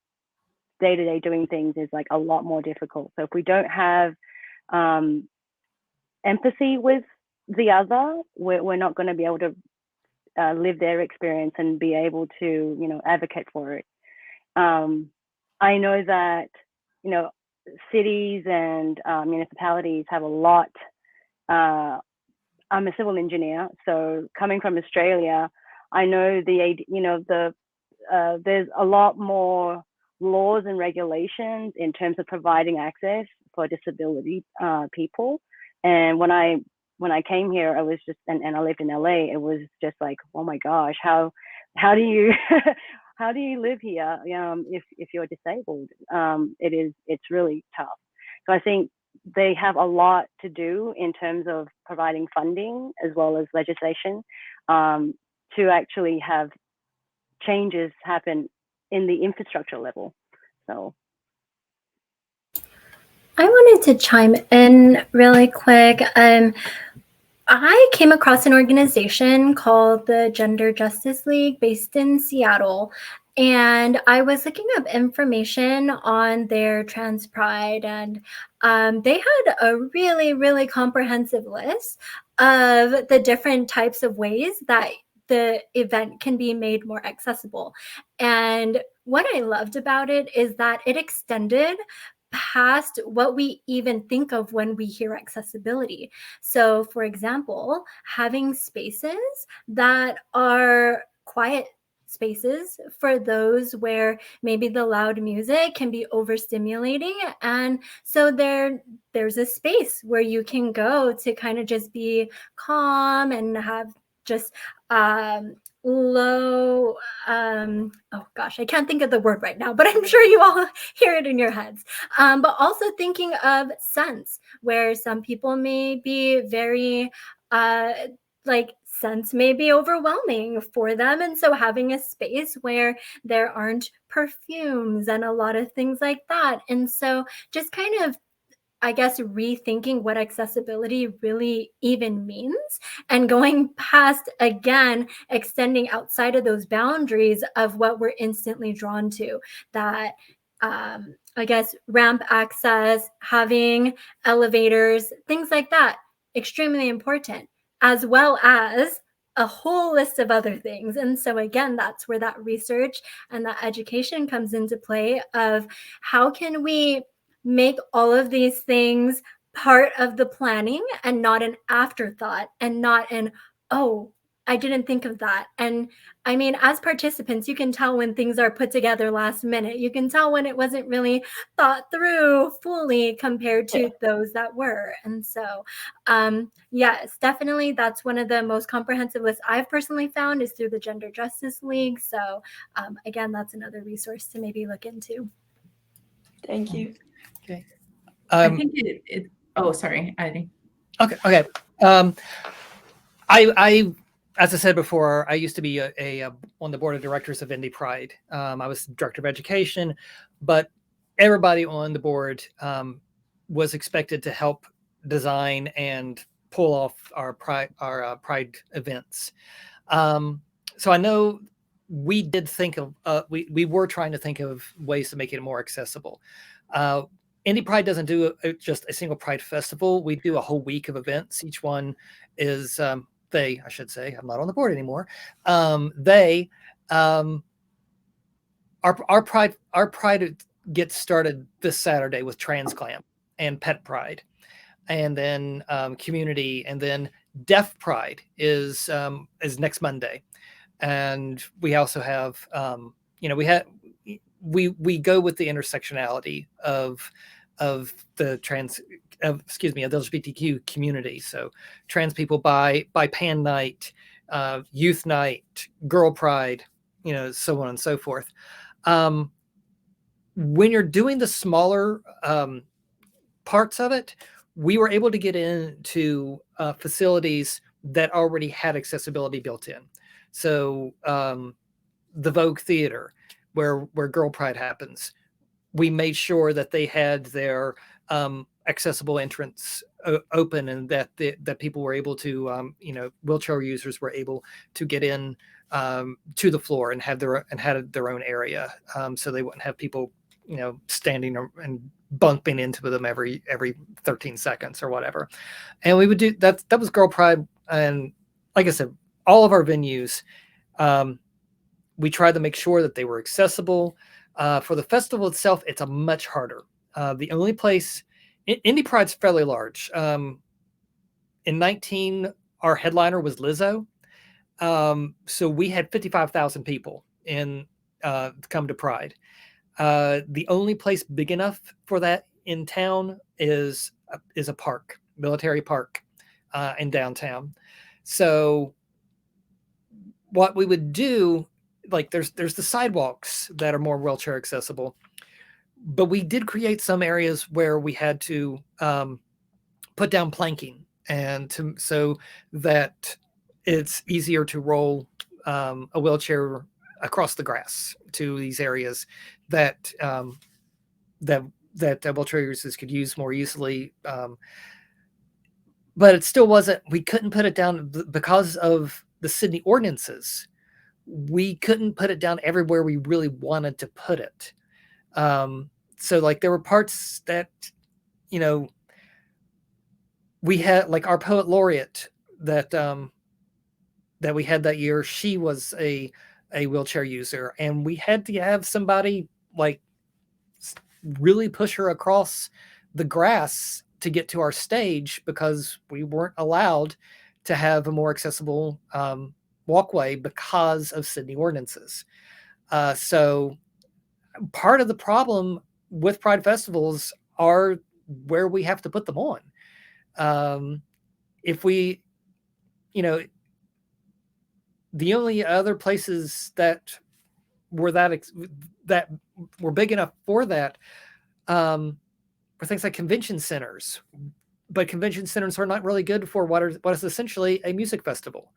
day-to-day doing things is like a lot more difficult. So if we don't have empathy with the other, we're not going to be able to live their experience and be able to, advocate for it. I know that, cities and municipalities have a lot. I'm a civil engineer, so coming from Australia, I know there's a lot more laws and regulations in terms of providing access for disability people. And when I came here, I was just, and I lived in LA, it was just like, oh my gosh, how do you how do you live here if you're disabled? It's really tough. So I think they have a lot to do in terms of providing funding as well as legislation to actually have changes happen in the infrastructure level. So I wanted to chime in really quick. I came across an organization called the Gender Justice League based in Seattle. And I was looking up information on their trans pride, and they had a really, really comprehensive list of the different types of ways that the event can be made more accessible. And what I loved about it is that it extended past what we even think of when we hear accessibility. So, for example, having spaces that are quiet spaces for those where maybe the loud music can be overstimulating, and so there's a space where you can go to kind of just be calm and have just low oh gosh, I can't think of the word right now, but I'm sure you all hear it in your heads. But also thinking of sense, where some people may be very like sense may be overwhelming for them, and so having a space where there aren't perfumes and a lot of things like that. And so just kind of, I guess, rethinking what accessibility really even means and going past, again, extending outside of those boundaries of what we're instantly drawn to. That, I guess, ramp access, having elevators, things like that, extremely important, as well as a whole list of other things. And so again, that's where that research and that education comes into play of how can we make all of these things part of the planning and not an afterthought and not an, oh, I didn't think of that. And I mean, as participants, you can tell when things are put together last minute. You can tell when it wasn't really thought through fully compared to those that were. And so, yes, definitely that's one of the most comprehensive lists I've personally found is through the Gender Justice League. So again, that's another resource to maybe look into. Thank you. Okay. I think oh, sorry, Ivy. Okay. I as I said before, I used to be on the board of directors of Indie Pride. I was director of education, but everybody on the board was expected to help design and pull off our pride events. So I know we did think of we were trying to think of ways to make it more accessible. Indie Pride doesn't do just a single Pride festival. We do a whole week of events. Each one is I should say, I'm not on the board anymore. They, our Pride gets started this Saturday with Trans Clam and Pet Pride, and then Community, and then Deaf Pride is next Monday, and we also have we go with the intersectionality of the LGBTQ community. So trans people by Pan Night, Youth Night, Girl Pride, so on and so forth. When you're doing the smaller parts of it, we were able to get into facilities that already had accessibility built in. So the Vogue Theater, where Girl Pride happens, we made sure that they had their accessible entrance open, and that people were able to, wheelchair users were able to get in to the floor and had their own area, so they wouldn't have people, standing and bumping into them every 13 seconds or whatever. And we would do that. That was Girl Pride, and like I said, all of our venues, we tried to make sure that they were accessible. For the festival itself, it's a much harder. The only place, Indie Pride's fairly large. In 19, our headliner was Lizzo. So we had 55,000 people come to Pride. The only place big enough for that in town is a park, Military Park, in downtown. So what we would do, like there's the sidewalks that are more wheelchair accessible, but we did create some areas where we had to put down planking, and so that it's easier to roll a wheelchair across the grass to these areas that wheelchair users could use more easily. But it still wasn't. We couldn't put it down because of the Sydney ordinances. We couldn't put it down everywhere we really wanted to put it. So like there were parts that, we had, like our poet laureate that we had that year. She was a wheelchair user, and we had to have somebody like really push her across the grass to get to our stage, because we weren't allowed to have a more accessible walkway because of Sydney ordinances. So part of the problem with Pride festivals are where we have to put them on. If we, the only other places that were that were big enough for that were things like convention centers, but convention centers are not really good for what is essentially a music festival.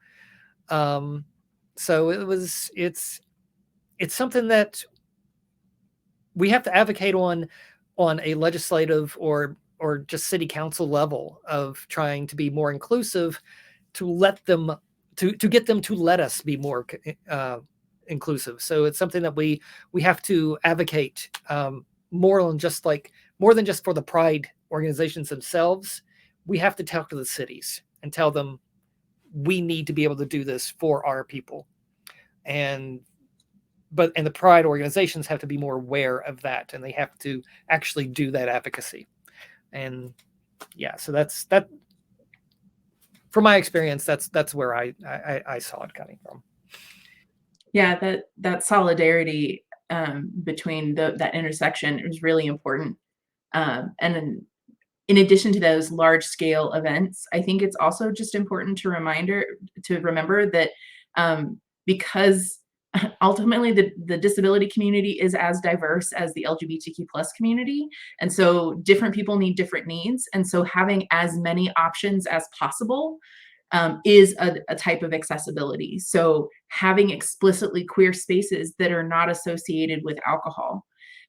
So it's something that we have to advocate on a legislative or just city council level, of trying to be more inclusive, to let them to get them to let us be more inclusive. So it's something that we have to advocate more than just for the Pride organizations themselves. We have to talk to the cities and tell them we need to be able to do this for our people. And the Pride organizations have to be more aware of that, and they have to actually do that advocacy. And yeah, so that's from my experience, that's where I saw it coming from. Yeah, that solidarity between that intersection is really important. And in addition to those large scale events, I think it's also just important to remember that because ultimately the disability community is as diverse as the LGBTQ plus community. And so different people need different needs. And so having as many options as possible is a type of accessibility. So having explicitly queer spaces that are not associated with alcohol,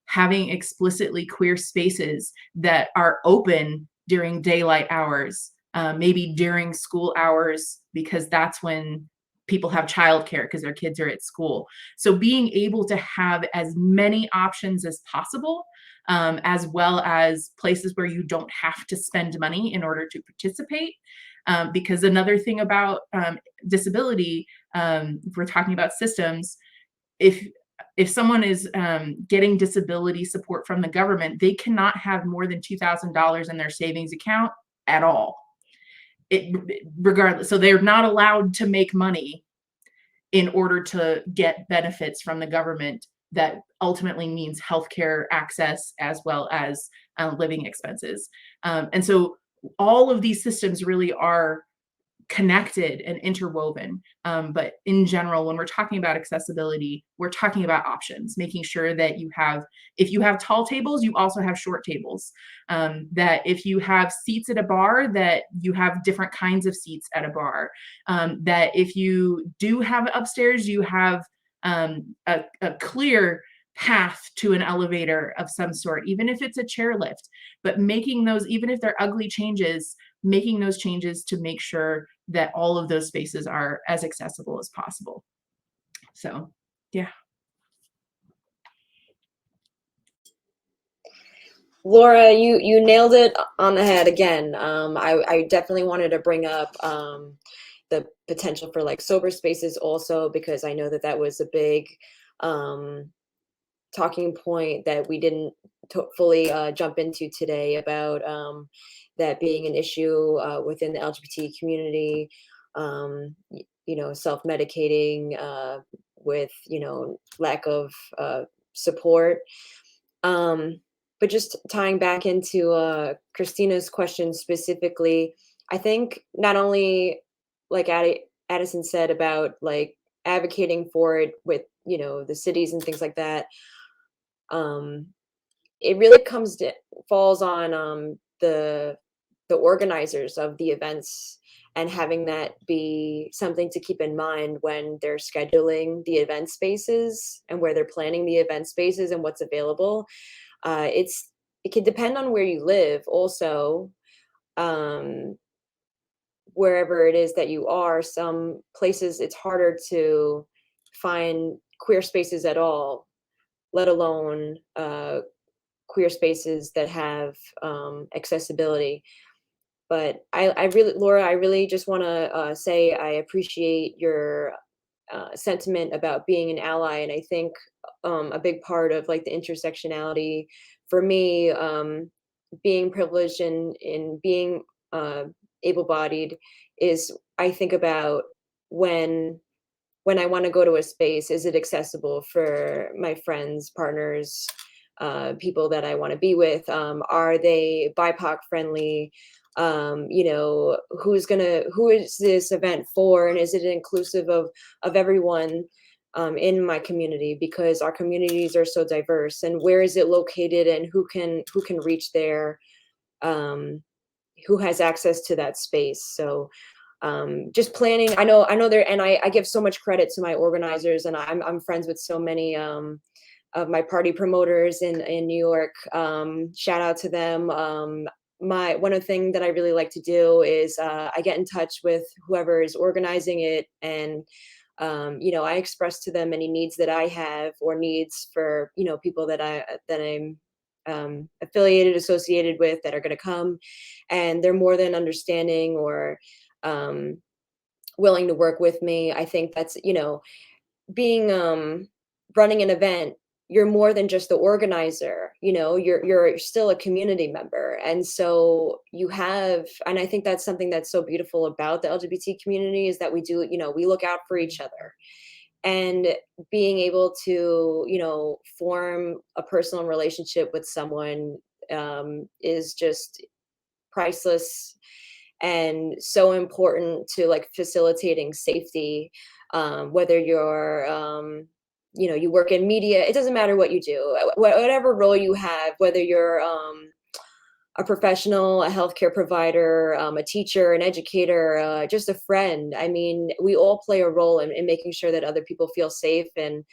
having explicitly queer spaces that are open during daylight hours, maybe during school hours, because that's when people have childcare because their kids are at school. So being able to have as many options as possible, as well as places where you don't have to spend money in order to participate, Because another thing about disability, we're talking about systems. If someone is getting disability support from the government, they cannot have more than $2,000 in their savings account at all. Regardless, so they're not allowed to make money in order to get benefits from the government that ultimately means healthcare access as well as living expenses. And so all of these systems really are connected and interwoven. But in general, when we're talking about accessibility, we're talking about options, making sure that if you have tall tables, you also have short tables. That if you have seats at a bar, that you have different kinds of seats at a bar. That if you do have upstairs, you have a clear path to an elevator of some sort, even if it's a chairlift. But making those, even if they're ugly changes, making those changes to make sure that all of those spaces are as accessible as possible. So, yeah. Laura, you nailed it on the head again. I definitely wanted to bring up the potential for like sober spaces also, because I know that was a big talking point that we didn't fully jump into today about that being an issue within the LGBT community, self-medicating with, lack of support. But just tying back into Christina's question specifically, I think not only like Addison said about like advocating for it with, the cities and things like that, it really falls on the organizers of the events, and having that be something to keep in mind when they're scheduling the event spaces and where they're planning the event spaces and what's available. It can depend on where you live also, wherever it is that you are. Some places it's harder to find queer spaces at all, let alone queer spaces that have accessibility. But Laura, I really just want to say I appreciate your sentiment about being an ally. And I think a big part of like the intersectionality for me, being privileged and being able-bodied, is I think about when I want to go to a space, is it accessible for my friends, partners, people that I want to be with? Are they BIPOC friendly? Who is this event for, and is it inclusive of everyone in my community? Because our communities are so diverse, and where is it located, and who can reach there, who has access to that space? So just planning. I know there, and I give so much credit to my organizers, and I'm friends with so many of my party promoters in New York. Shout out to them. One of the things that I really like to do is I get in touch with whoever is organizing it, and I express to them any needs that I have, or needs for people that I'm affiliated, associated with, that are going to come, and they're more than understanding or willing to work with me. I think that's being running an event, you're more than just the organizer, you're still a community member. And so and I think that's something that's so beautiful about the LGBT community, is that we do, we look out for each other. And being able to, form a personal relationship with someone is just priceless, and so important to like facilitating safety, whether you're you work in media, it doesn't matter what you do, whatever role you have, whether you're a professional, a healthcare provider, a teacher, an educator, just a friend. I mean, we all play a role in making sure that other people feel safe and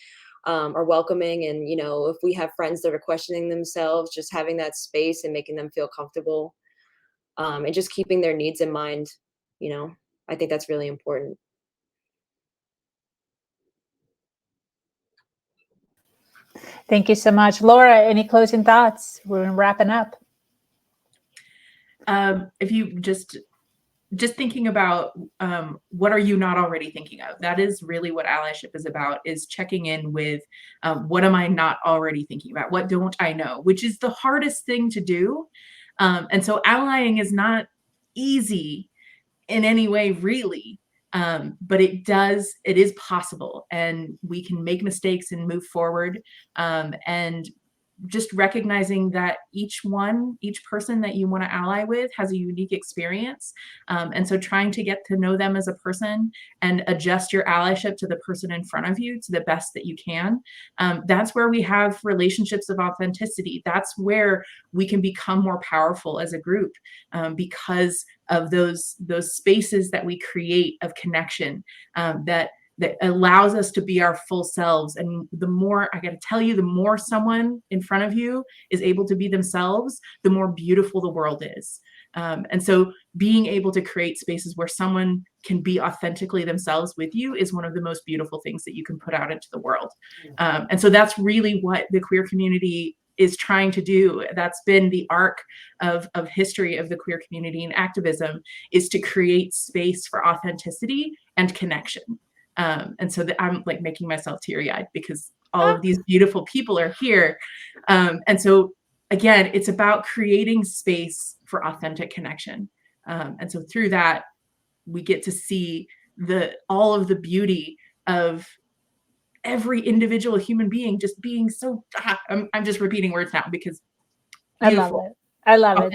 are welcoming. And if we have friends that are questioning themselves, just having that space and making them feel comfortable, and just keeping their needs in mind, I think that's really important. Thank you so much. Laura, any closing thoughts? We're wrapping up. If you just just thinking about what are you not already thinking of? That is really what allyship is about, is checking in with what am I not already thinking about? What don't I know? Which is the hardest thing to do. And so allying is not easy in any way, really. But it is possible, and we can make mistakes and move forward. And just recognizing that each person that you want to ally with has a unique experience. And so trying to get to know them as a person and adjust your allyship to the person in front of you to the best that you can. That's where we have relationships of authenticity. That's where we can become more powerful as a group, because of those spaces that we create of connection, that allows us to be our full selves. And the more, I got to tell you, the more someone in front of you is able to be themselves, the more beautiful the world is. And so being able to create spaces where someone can be authentically themselves with you is one of the most beautiful things that you can put out into the world. And so that's really what the queer community is trying to do. That's been the arc of history of the queer community and activism, is to create space for authenticity and connection. And so I'm like making myself teary-eyed because all of these beautiful people are here. And so again, it's about creating space for authentic connection. And so through that, we get to see all of the beauty of every individual human being just being so, I'm just repeating words now because beautiful. I love it. I love it.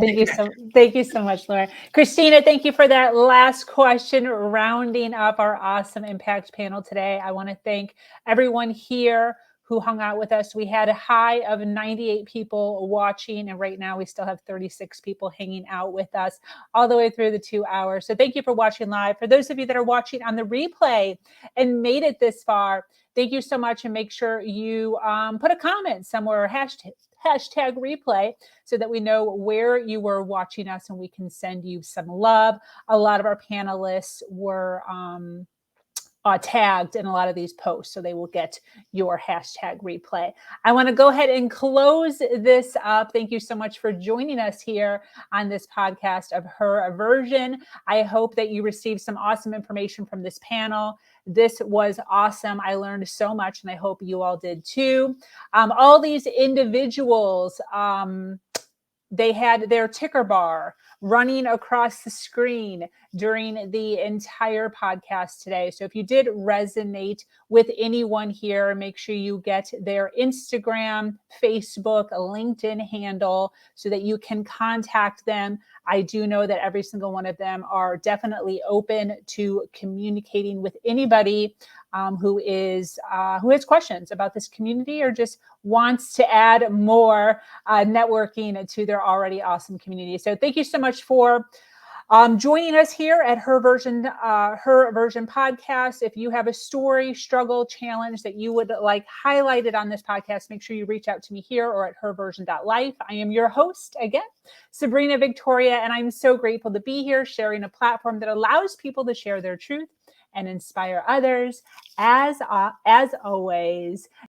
Thank you so much, Laura. Christina, thank you for that last question, rounding up our awesome impact panel today. I want to thank everyone here who hung out with us. We had a high of 98 people watching, and right now we still have 36 people hanging out with us all the way through the 2 hours. So thank you for watching live. For those of you that are watching on the replay and made it this far, thank you so much. And make sure you put a comment somewhere, hashtag replay, so that we know where you were watching us and we can send you some love. A lot of our panelists were tagged in a lot of these posts, so they will get your hashtag replay. I want to go ahead and close this up. Thank you so much for joining us here on this podcast of HerVersion. I hope that you received some awesome information from this panel. This was awesome. I learned so much, and I hope you all did too. All these individuals, they had their ticker bar running across the screen during the entire podcast today. So if you did resonate with anyone here, make sure you get their Instagram, Facebook, LinkedIn handle so that you can contact them. I do know that every single one of them are definitely open to communicating with anybody who has questions about this community or just wants to add more networking to their already awesome community. So thank you so much for joining us here at HerVersion podcast. If you have a story, struggle, challenge that you would like highlighted on this podcast, make sure you reach out to me here or at HerVersion.life. I am your host again, Sabrina Victoria, and I'm so grateful to be here sharing a platform that allows people to share their truth and inspire others. As always,